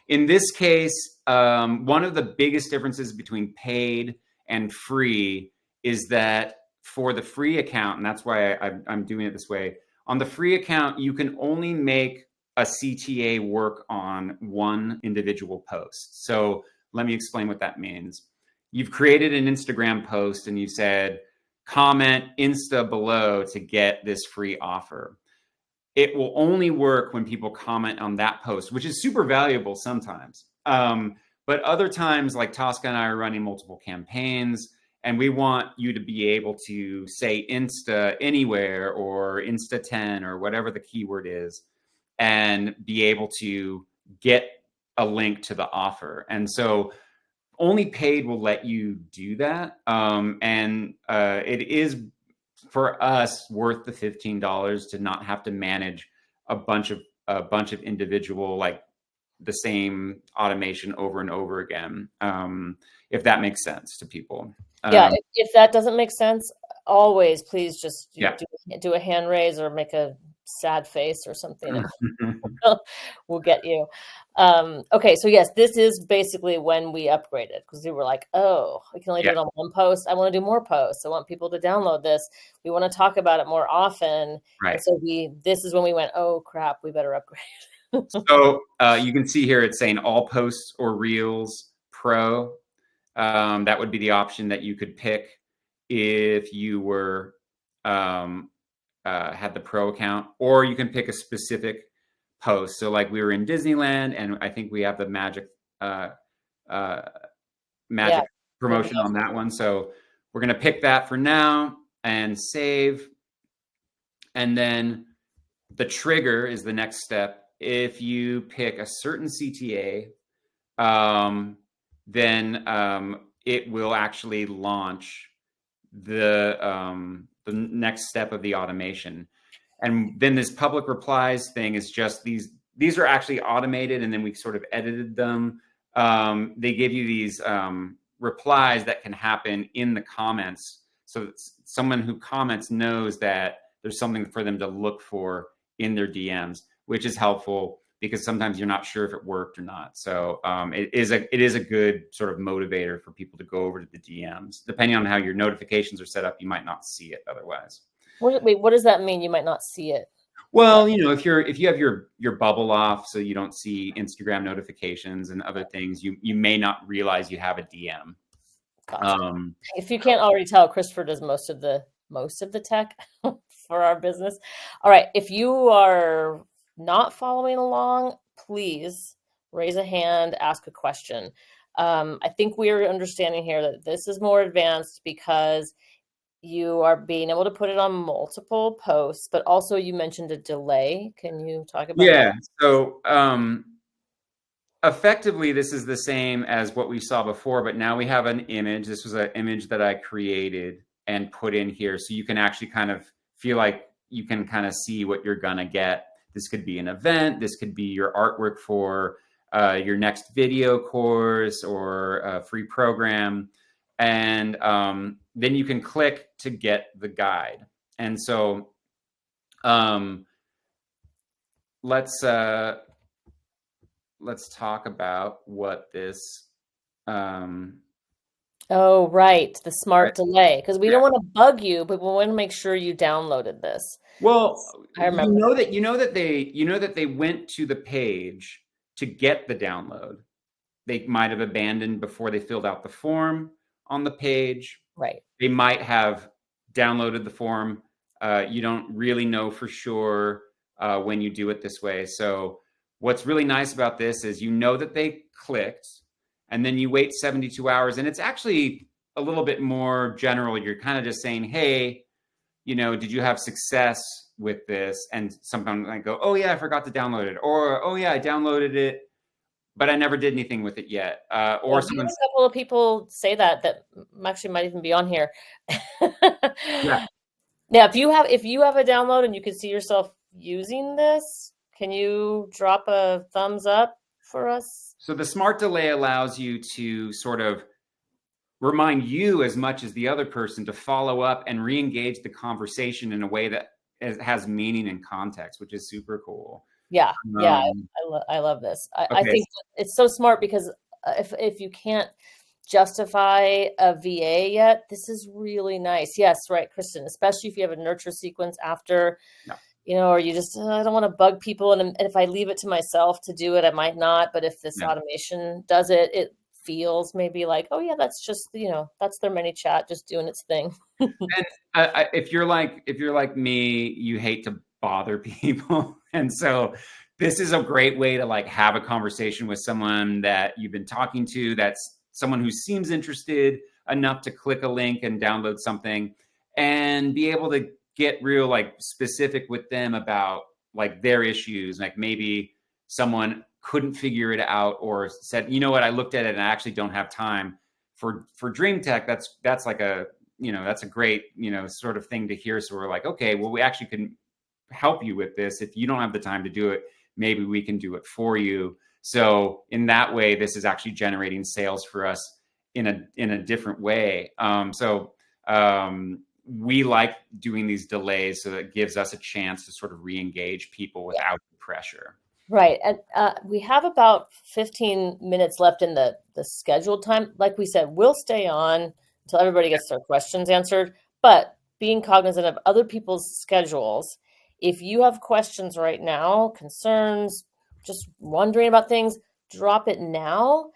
in this case, one of the biggest differences between paid and free is that for the free account, and that's why I'm doing it this way, on the free account, you can only make a CTA work on one individual post. So let me explain what that means. You've created an Instagram post and you said, comment Insta below to get this free offer. It will only work when people comment on that post, which is super valuable sometimes. But other times, like Tosca and I are running multiple campaigns, and we want you to be able to say Insta anywhere or Insta 10 or whatever the keyword is, and be able to get a link to the offer. And so only paid will let you do that. And it is for us worth the $15 to not have to manage a bunch of individual, like the same automation over and over again, if that makes sense to people. Yeah, if that doesn't make sense, always please just Yeah. do a hand raise or make a sad face or something, and we'll get you. Okay, so yes, this is basically when we upgraded because we were like, oh, we can only do Yeah. it on one post. I want to do more posts. I want people to download this. We want to talk about it more often. And Right. so this is when we went, oh crap, we better upgrade. So you can see here it's saying all posts or reels pro. That would be the option that you could pick if you were had the pro account, or you can pick a specific post. So like we were in Disneyland, and I think we have the uh, uh, Yeah, magic maybe promotion on that one. So we're gonna pick that for now and save. And then the trigger is the next step. If you pick a certain CTA, then it will actually launch the next step of the automation. And then this public replies thing is just these are actually automated, and then we sort of edited them. They give you these replies that can happen in the comments, so that someone who comments knows that there's something for them to look for in their DMs, which is helpful because sometimes you're not sure if it worked or not. So it is a good sort of motivator for people to go over to the DMs. Depending on how your notifications are set up, you might not see it otherwise. Wait, what does that mean? You might not see it. Well, if you have your bubble off, so you don't see Instagram notifications and other things, you may not realize you have a DM. Gotcha. If you can't already tell, Christopher does most of the tech for our business. All right. If you are not following along, please raise a hand, ask a question. I think we are understanding here that this is more advanced because you are being able to put it on multiple posts, but also you mentioned a delay. Can you talk about that? Yeah. So effectively, this is the same as what we saw before, but now we have an image. This was an image that I created and put in here, so you can actually kind of feel like you can kind of see what you're gonna get. This could be an event. This could be your artwork for your next video course or a free program. And then you can click to get the guide. And so let's talk about what this Oh, right. The right. smart delay. Because we Yeah. don't want to bug you, but we want to make sure you downloaded this. Well, I remember. you know that they went to the page to get the download. They might have abandoned before they filled out the form on the page. Right. They might have downloaded the form. You don't really know for sure when you do it this way. So what's really nice about this is you know that they clicked, and then you wait 72 hours, and it's actually a little bit more general. You're kind of just saying, hey, did you have success with this? And sometimes I go, oh yeah, I forgot to download it. Or, oh yeah, I downloaded it, but I never did anything with it yet. Yeah, Or we had someone's, a couple of people say that actually might even be on here. yeah. Yeah, if you have a download and you can see yourself using this, can you drop a thumbs up for us? So the smart delay allows you to sort of remind you as much as the other person to follow up and re-engage the conversation in a way that has meaning and context, which is super cool. Yeah, yeah, Um, I love this. I okay, think it's so smart because if you can't justify a VA yet, this is really nice. Yes, right, Kristen, especially if you have a nurture sequence after, yeah, or you just, I don't want to bug people. And if I leave it to myself to do it, I might not. But if this yeah. automation does it, it feels maybe like, oh yeah, that's just, that's their Manychat just doing its thing. And if you're like me, you hate to bother people, and so this is a great way to like have a conversation with someone that you've been talking to. That's someone who seems interested enough to click a link and download something, and be able to get real like specific with them about like their issues. Like maybe someone couldn't figure it out or said, you know what, I looked at it and I actually don't have time for dream tech. That's like that's a great, sort of thing to hear. So we're like, okay, well, we actually can help you with this. If you don't have the time to do it, maybe we can do it for you. So in that way, this is actually generating sales for us in a different way. We like doing these delays so that it gives us a chance to sort of re-engage people without the pressure. Right. And we have about 15 minutes left in the scheduled time. Like we said, we'll stay on until everybody gets their questions answered. But being cognizant of other people's schedules, if you have questions right now, concerns, just wondering about things, drop it now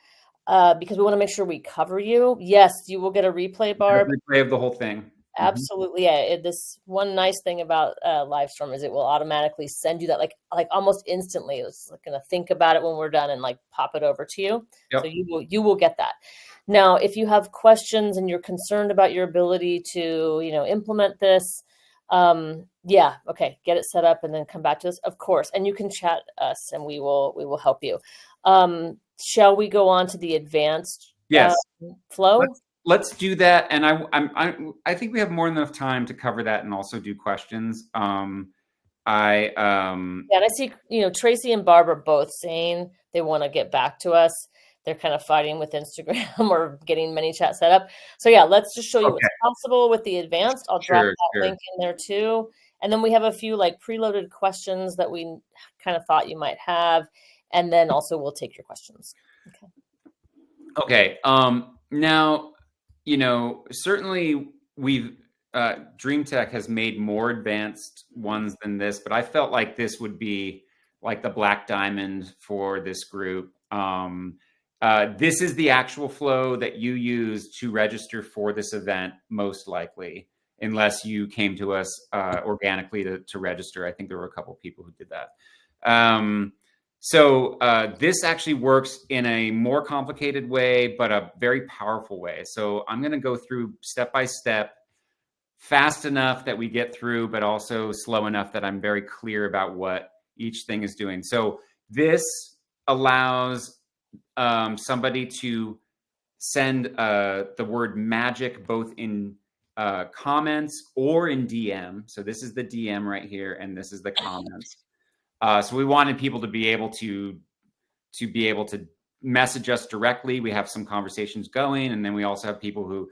because we want to make sure we cover you. Yes, you will get a replay Get a bar. replay of the whole thing. Mhm. Absolutely, yeah. This one nice thing about Livestorm is it will automatically send you that like almost instantly. It's like going to think about it when we're done and like pop it over to you. So Yep. you will get that. Now, if you have questions and you're concerned about your ability to implement this, yeah, okay, get it set up and then come back to us, of course. And you can chat us and we will help you. Shall we go on to the advanced Yes. flow? Let's do that. And I think we have more than enough time to cover that and also do questions. I Yeah, and I see, Tracy and Barb are both saying they want to get back to us. They're kind of fighting with Instagram or getting Manychat set up. So yeah, let's just show you what's Okay. possible with the advanced. I'll drop Sure, that sure. link in there too. And then we have a few like preloaded questions that we kind of thought you might have. And then also we'll take your questions. Okay. Okay. Now, certainly we've Dream Tech has made more advanced ones than this, but I felt like this would be like the black diamond for this group. This is the actual flow that you use to register for this event, most likely, unless you came to us organically to register. I think there were a couple people who did that. So this actually works in a more complicated way, but a very powerful way. So I'm going to go through step by step, fast enough that we get through, but also slow enough that I'm very clear about what each thing is doing. So this allows somebody to send the word magic both in comments or in DM. So this is the DM right here, and this is the comments. So we wanted people to be able to message us directly. We have some conversations going, and then we also have people who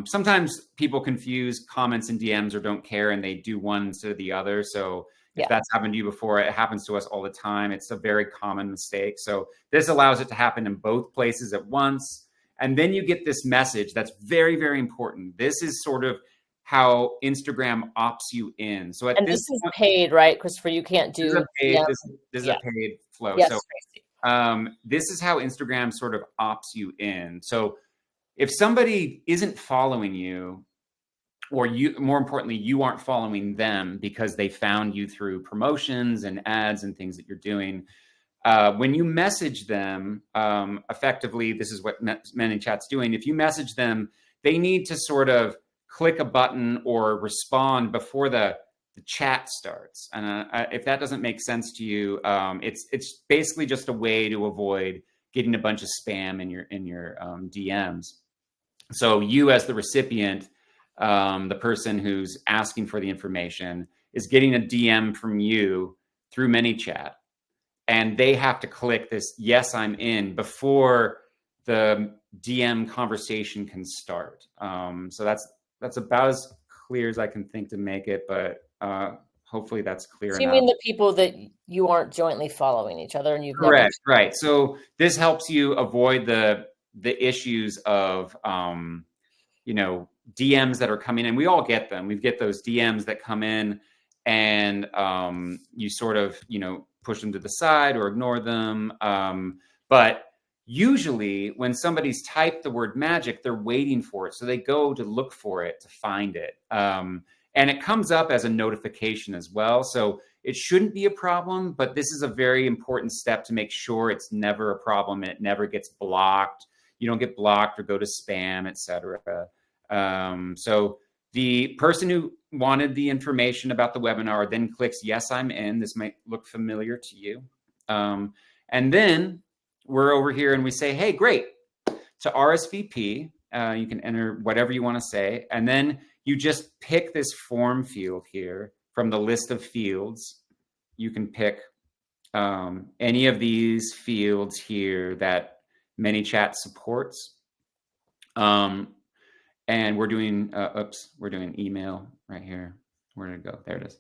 sometimes people confuse comments and DMs or don't care, and they do one instead of the other. So if that's happened to you before, it happens to us all the time. It's a very common mistake. So this allows it to happen in both places at once. And then you get this message that's very, very important. This is sort of how Instagram opts you in. So at And this this is point, paid, right, Christopher? You can't this is do a paid, DM. this is a Yeah. paid flow. Yes, So Tracy. this is how Instagram sort of opts you in. So if somebody isn't following you, or you, more importantly, you aren't following them because they found you through promotions and ads and things that you're doing, when you message them, effectively, this is what Manychat's doing. If you message them, they need to sort of click a button or respond before the chat starts. And if that doesn't make sense to you, it's basically just a way to avoid getting a bunch of spam in your DMs. So you, as the recipient, the person who's asking for the information, is getting a DM from you through Manychat, and they have to click this "Yes, I'm in" before the DM conversation can start. So that's about as clear as I can think to make it, but hopefully that's clear So you enough. mean the people that you aren't jointly following each other and you've never. Correct. Right. So this helps you avoid the issues of DMs that are coming in. We all get them. We get those DMs that come in, and you sort of push them to the side or ignore them. But usually when somebody's typed the word magic, they're waiting for it, so they go to look for it to find it. And it comes up as a notification as well. So it shouldn't be a problem, but this is a very important step to make sure it's never a problem and it never gets blocked. You don't get blocked or go to spam, etc. So the person who wanted the information about the webinar then clicks "Yes, I'm in." This might look familiar to you. And then we're over here and we say, "Hey, great. To RSVP, you can enter whatever you want to say. And then you just pick this form field here from the list of fields. You can pick any of these fields here that Manychat supports. And we're doing, we're doing email right here. Where did it go? There it is.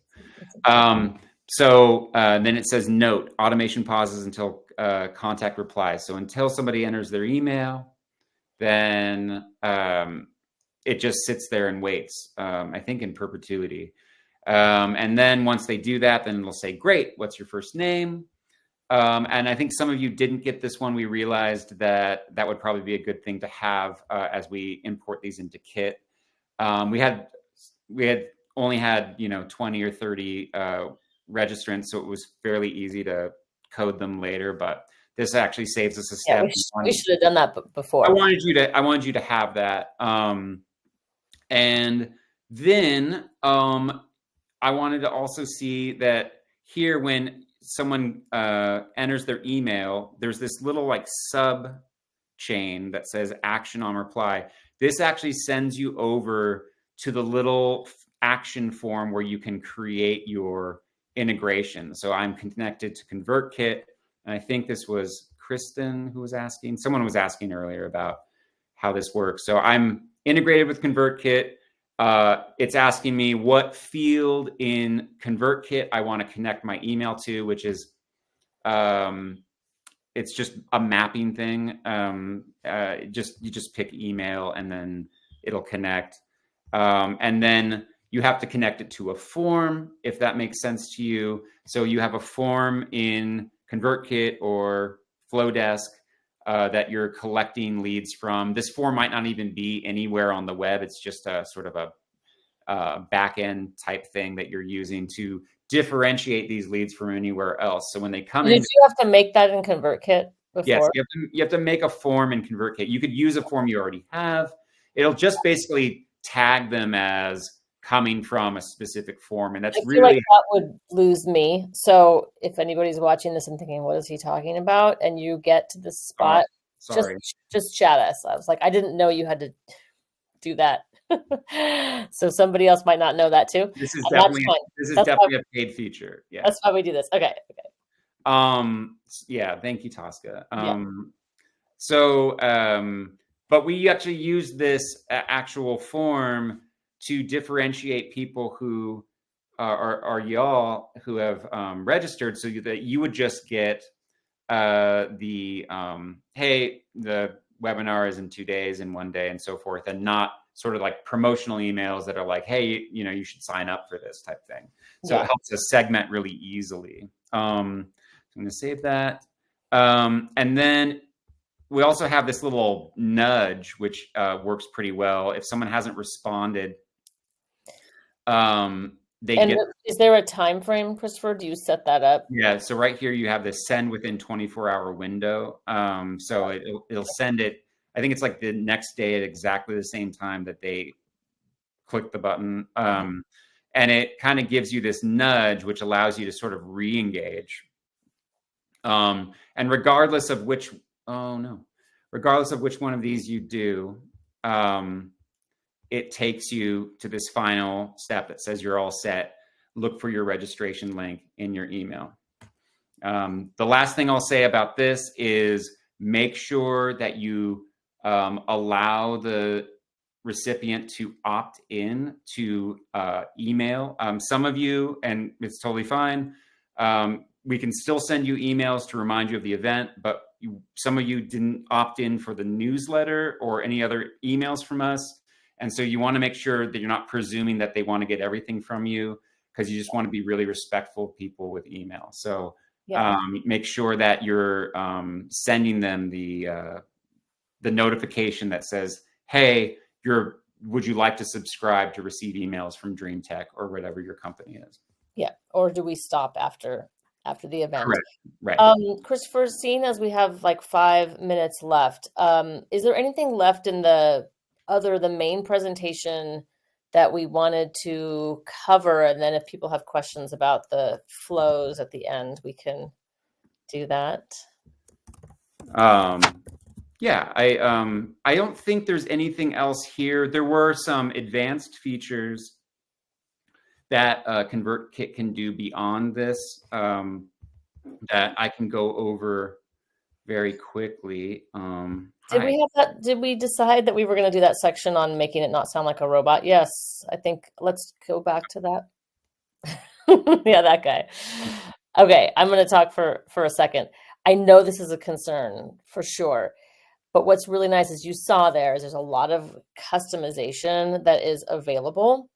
So then it says note, automation pauses until contact replies. So until somebody enters their email, then it just sits there and waits, I think in perpetuity. And then once they do that, then it'll say, great, what's your first name? And I think some of you didn't get this one. We realized that would probably be a good thing to have as we import these into Kit. We had only had 20 or 30 registrants, so it was fairly easy to code them later. But this actually saves us a step. Yeah, we should have done that before. I wanted you to have that. And then I wanted to also see that here when someone enters their email, there's this little like sub chain that says action on reply. This actually sends you over to the little action form where you can create your integration. So I'm connected to ConvertKit, and I think this was Kristen who was asking. Someone was asking earlier about how this works. So I'm integrated with ConvertKit. It's asking me what field in ConvertKit I want to connect my email to, which is it's just a mapping thing. You just pick email and then it'll connect. And then you have to connect it to a form if that makes sense to you. So you have a form in ConvertKit or Flowdesk that you're collecting leads from. This form might not even be anywhere on the web. It's just a sort of a back-end type thing that you're using to differentiate these leads from anywhere else. So when they come in, did you have to make that in ConvertKit before? yes, you have to make a form in ConvertKit. You could use a form you already have. It'll just basically tag them as coming from a specific form, and that's I feel really like that would lose me. So if anybody's watching this and thinking, what is he talking about? And you get to this spot, sorry. just chat us. I was like, I didn't know you had to do that. So somebody else might not know that too. This is And that's definitely fine. a paid feature. Yeah. That's why we do this. Okay. Yeah. Thank you, Tosca. Yeah. So, but we actually use this actual form to differentiate people who are y'all who have registered, so that you would just get the hey, the webinar is in 2 days, in 1 day, and so forth, and not sort of like promotional emails that are like, hey, you should sign up for this type thing. So it helps us segment really easily. I'm going to save that. And then we also have this little nudge, which works pretty well. If someone hasn't responded, Is there a time frame, Christopher? Do you set that up? Yeah. So right here, you have this send within 24-hour window. So it'll send it I think it's like the next day at exactly the same time that they click the button. And it kind of gives you this nudge, which allows you to sort of re-engage. And regardless of which, oh no, regardless of which one of these you do, it takes you to this final step that says you're all set. Look for your registration link in your email. The last thing I'll say about this is make sure that you allow the recipient to opt in to email. Some of you, and it's totally fine, we can still send you emails to remind you of the event, but some of you didn't opt in for the newsletter or any other emails from us. And so you want to make sure that you're not presuming that they want to get everything from you, because you just want to be really respectful of people with email. So make sure that you're sending them the notification that says, hey, would you like to subscribe to receive emails from Dream Tech or whatever your company is? Yeah. Or do we stop after the event? Correct. Right. Christopher, seeing as we have like 5 minutes left, is there anything left in the main presentation that we wanted to cover? And then if people have questions about the flows at the end, we can do that. Yeah, I don't think there's anything else here. There were some advanced features that ConvertKit can do beyond this that I can go over very quickly. Did we decide that we were going to do that section on making it not sound like a robot? Yes, I think let's go back to that. Yeah, that guy. Okay, I'm going to talk for a second. I know this is a concern for sure. But what's really nice is you saw there's a lot of customization that is available.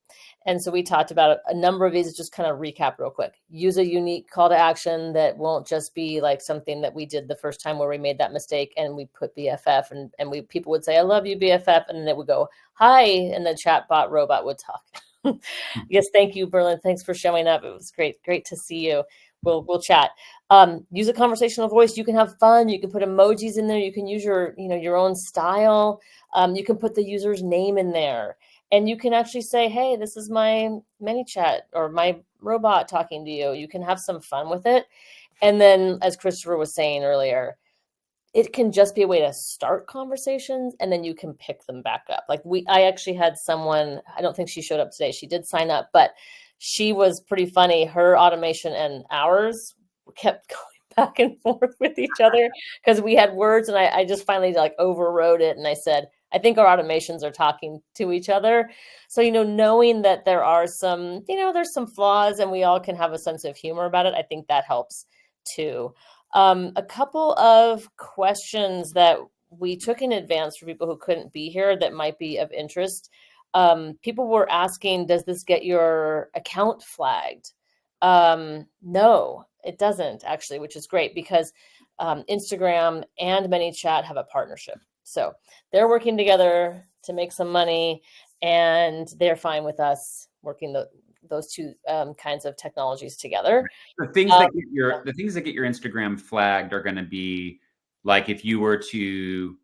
And so we talked about a number of these, just kind of recap real quick. Use a unique call to action that won't just be like something that we did the first time where we made that mistake and we put BFF and people would say, I love you, BFF. And then it would go, hi. And the chatbot robot would talk. Yes, thank you, Berlin. Thanks for showing up. It was great. Great to see you. We'll chat. Use a conversational voice. You can have fun. You can put emojis in there. You can use your own style. You can put the user's name in there. And you can actually say, hey, this is my Manychat or my robot talking to you. You can have some fun with it. And then, as Christopher was saying earlier, it can just be a way to start conversations, and then you can pick them back up. Like I actually had someone, I don't think she showed up today. She did sign up, but she was pretty funny. Her automation and ours kept going back and forth with each other because we had words, and I just finally like overrode it. And I said, I think our automations are talking to each other. So, knowing that there are some, there's some flaws and we all can have a sense of humor about it, I think that helps too. A couple of questions that we took in advance for people who couldn't be here that might be of interest. People were asking, does this get your account flagged? No, it doesn't actually, which is great because Instagram and Manychat have a partnership. So they're working together to make some money, and they're fine with us working those two kinds of technologies together. The things that get your Instagram flagged are going to be like if you were to,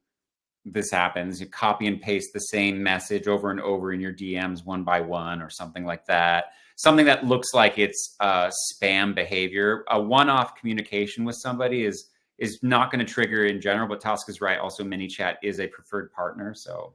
this happens, you copy and paste the same message over and over in your DMs one by one or something like that. Something that looks like it's spam behavior. A one-off communication with somebody is not going to trigger in general, but Task is right. Also, Manychat is a preferred partner. So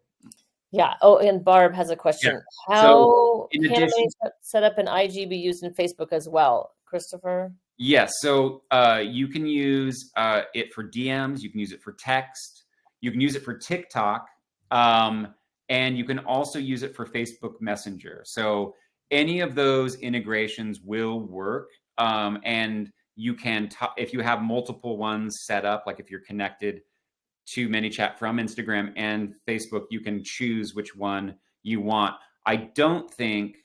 yeah. Oh, and Barb has a question. Yeah. How can Manychat set up an IG be used in Facebook as well, Christopher? Yes. So you can use it for DMs. You can use it for text. You can use it for TikTok. And you can also use it for Facebook Messenger. So any of those integrations will work. And you can, if you have multiple ones set up, like if you're connected to Manychat from Instagram and Facebook, you can choose which one you want. I don't think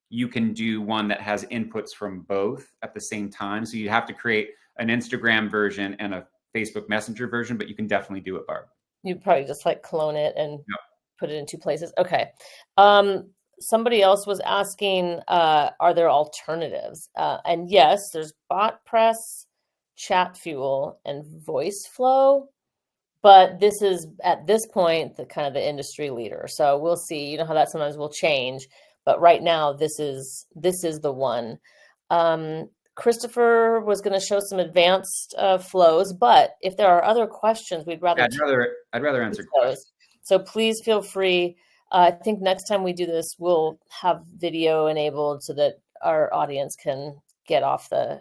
you can do one that has inputs from both at the same time. So you have to create an Instagram version and a Facebook Messenger version, but you can definitely do it, Barb. You'd probably just like clone it and put it in two places. Okay. Somebody else was asking, are there alternatives? And yes, there's BotPress, Chat Fuel, and Voice Flow. but this is at this point the kind of the industry leader. So we'll see. You know how that sometimes will change, but right now this is the one. Christopher was going to show some advanced flows, but if there are other questions, we'd rather I'd rather teach answer those. questions. So please feel free. I think next time we do this, we'll have video enabled so that our audience can get off the,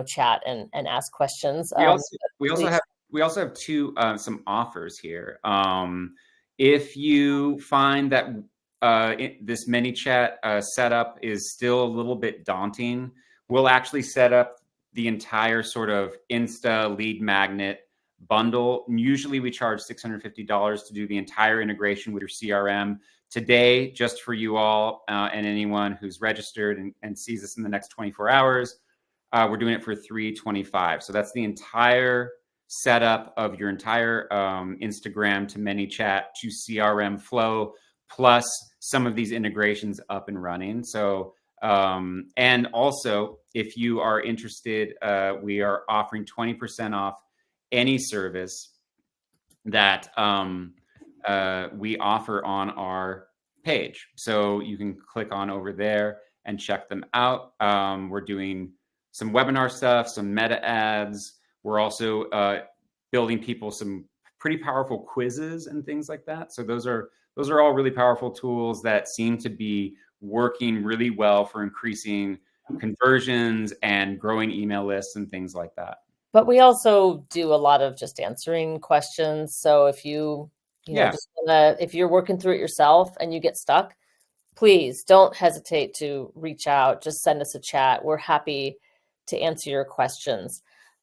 chat and ask questions. We also we also have Please. we also have two some offers here. If you find that this ManyChat setup is still a little bit daunting, we'll actually set up the entire sort of Insta lead magnet bundle. Usually we charge $650 to do the entire integration with your CRM. Today, just for you all and anyone who's registered and sees this in the next 24 hours, we're doing it for $325. So that's the entire setup of your entire Instagram to ManyChat to CRM flow, plus some of these integrations up and running. So, and also, if you are interested, we are offering 20% off any service that we offer on our page. So you can click on over there and check them out. We're doing some webinar stuff, some meta ads. We're also building people some pretty powerful quizzes and things like that. So those are all really powerful tools that seem to be working really well for increasing conversions and growing email lists and things like that. But we also do a lot of just answering questions. So if Yeah. just if you're working through it yourself and you get stuck, please don't hesitate to reach out. Just send us a chat. We're happy to answer your questions.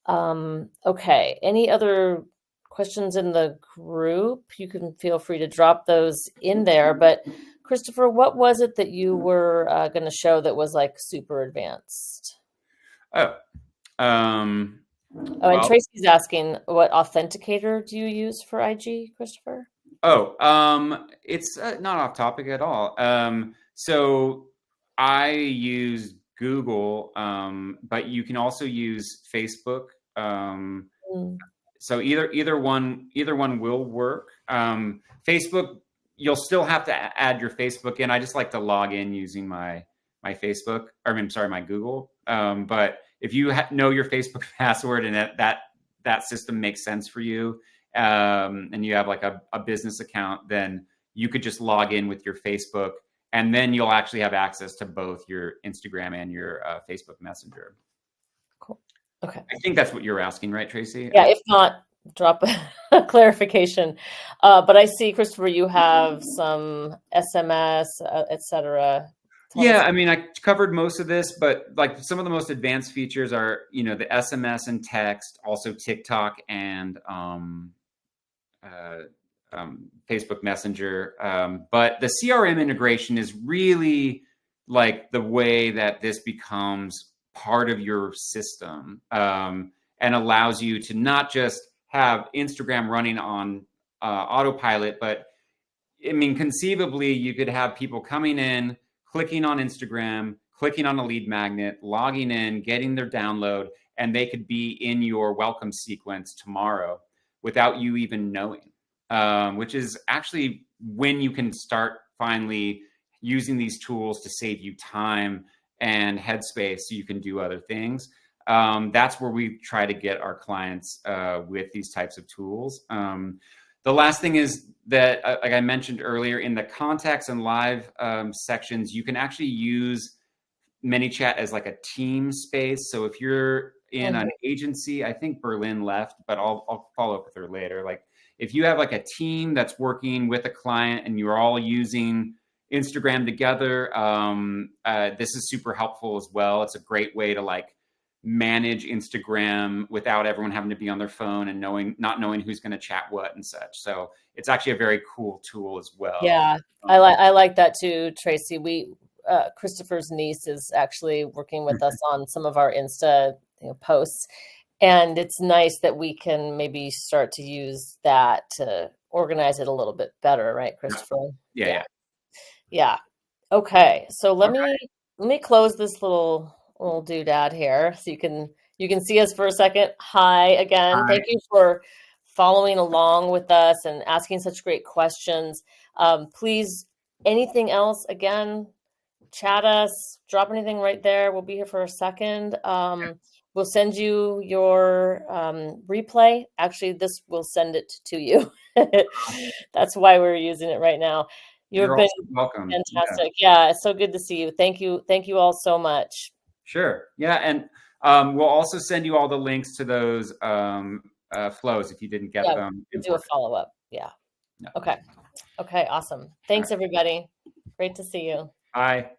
Okay. Any other questions in the group? You can feel free to drop those in there. But Christopher, what was it that you were going to show that was like super advanced? Oh, um, Oh, and well, Tracy's asking, what authenticator do you use for IG, Christopher? it's not off topic at all. So I use Google, but you can also use Facebook. Mm. So either one will work. Facebook, you'll still have to add your Facebook in. I just like to log in using my Facebook. I mean, sorry, my Google. But if you know your Facebook password and that system makes sense for you, and you have like a business account, then you could just log in with your Facebook, and then you'll actually have access to both your Instagram and your Facebook Messenger. Cool. Okay. I think that's what you're asking, right, Tracy? Yeah, if not, drop a clarification. But I see, Christopher, you have some SMS, et cetera. Tell Yeah, us. I mean, I covered most of this, but like some of the most advanced features are, the SMS and text, also TikTok and uh, Facebook Messenger. But the CRM integration is really like the way that this becomes part of your system, and allows you to not just have Instagram running on autopilot, but I mean, conceivably, you could have people coming in, clicking on Instagram, clicking on a lead magnet, logging in, getting their download, and they could be in your welcome sequence tomorrow without you even knowing, which is actually when you can start finally using these tools to save you time and headspace so you can do other things. That's where we try to get our clients with these types of tools. The last thing is that, like I mentioned earlier, in the contacts and live sections, you can actually use ManyChat as like a team space. So if you're in an agency, I think Berlin left, but I'll follow up with her later. Like if you have like a team that's working with a client and you're all using Instagram together, this is super helpful as well. It's a great way to like manage Instagram without everyone having to be on their phone and not knowing who's going to chat what and such. So it's actually a very cool tool as well. Yeah, I like that too, Tracy. Christopher's niece is actually working with us on some of our Insta, posts, and it's nice that we can maybe start to use that to organize it a little bit better, right, Christopher? Yeah. Yeah. Okay. So let Okay. me close this little doodad here so you can see us for a second. Hi again. Thank you following along with us and asking such great questions. Please, anything else, again, chat us, drop anything right there. We'll be here for a second. We'll send you your replay. Actually, this will send it to you. That's why we're using it right now. You've You're been also welcome. Yeah, fantastic. Yeah, it's so good to see you. Thank you. Thank you all so much. sure. Yeah, and we'll also send you all the links to those flows if you didn't get Yeah, them we'll do a imported. follow-up. Yeah. Yeah. Okay. Okay, awesome. All Thanks, right. everybody. Great to see you. Bye.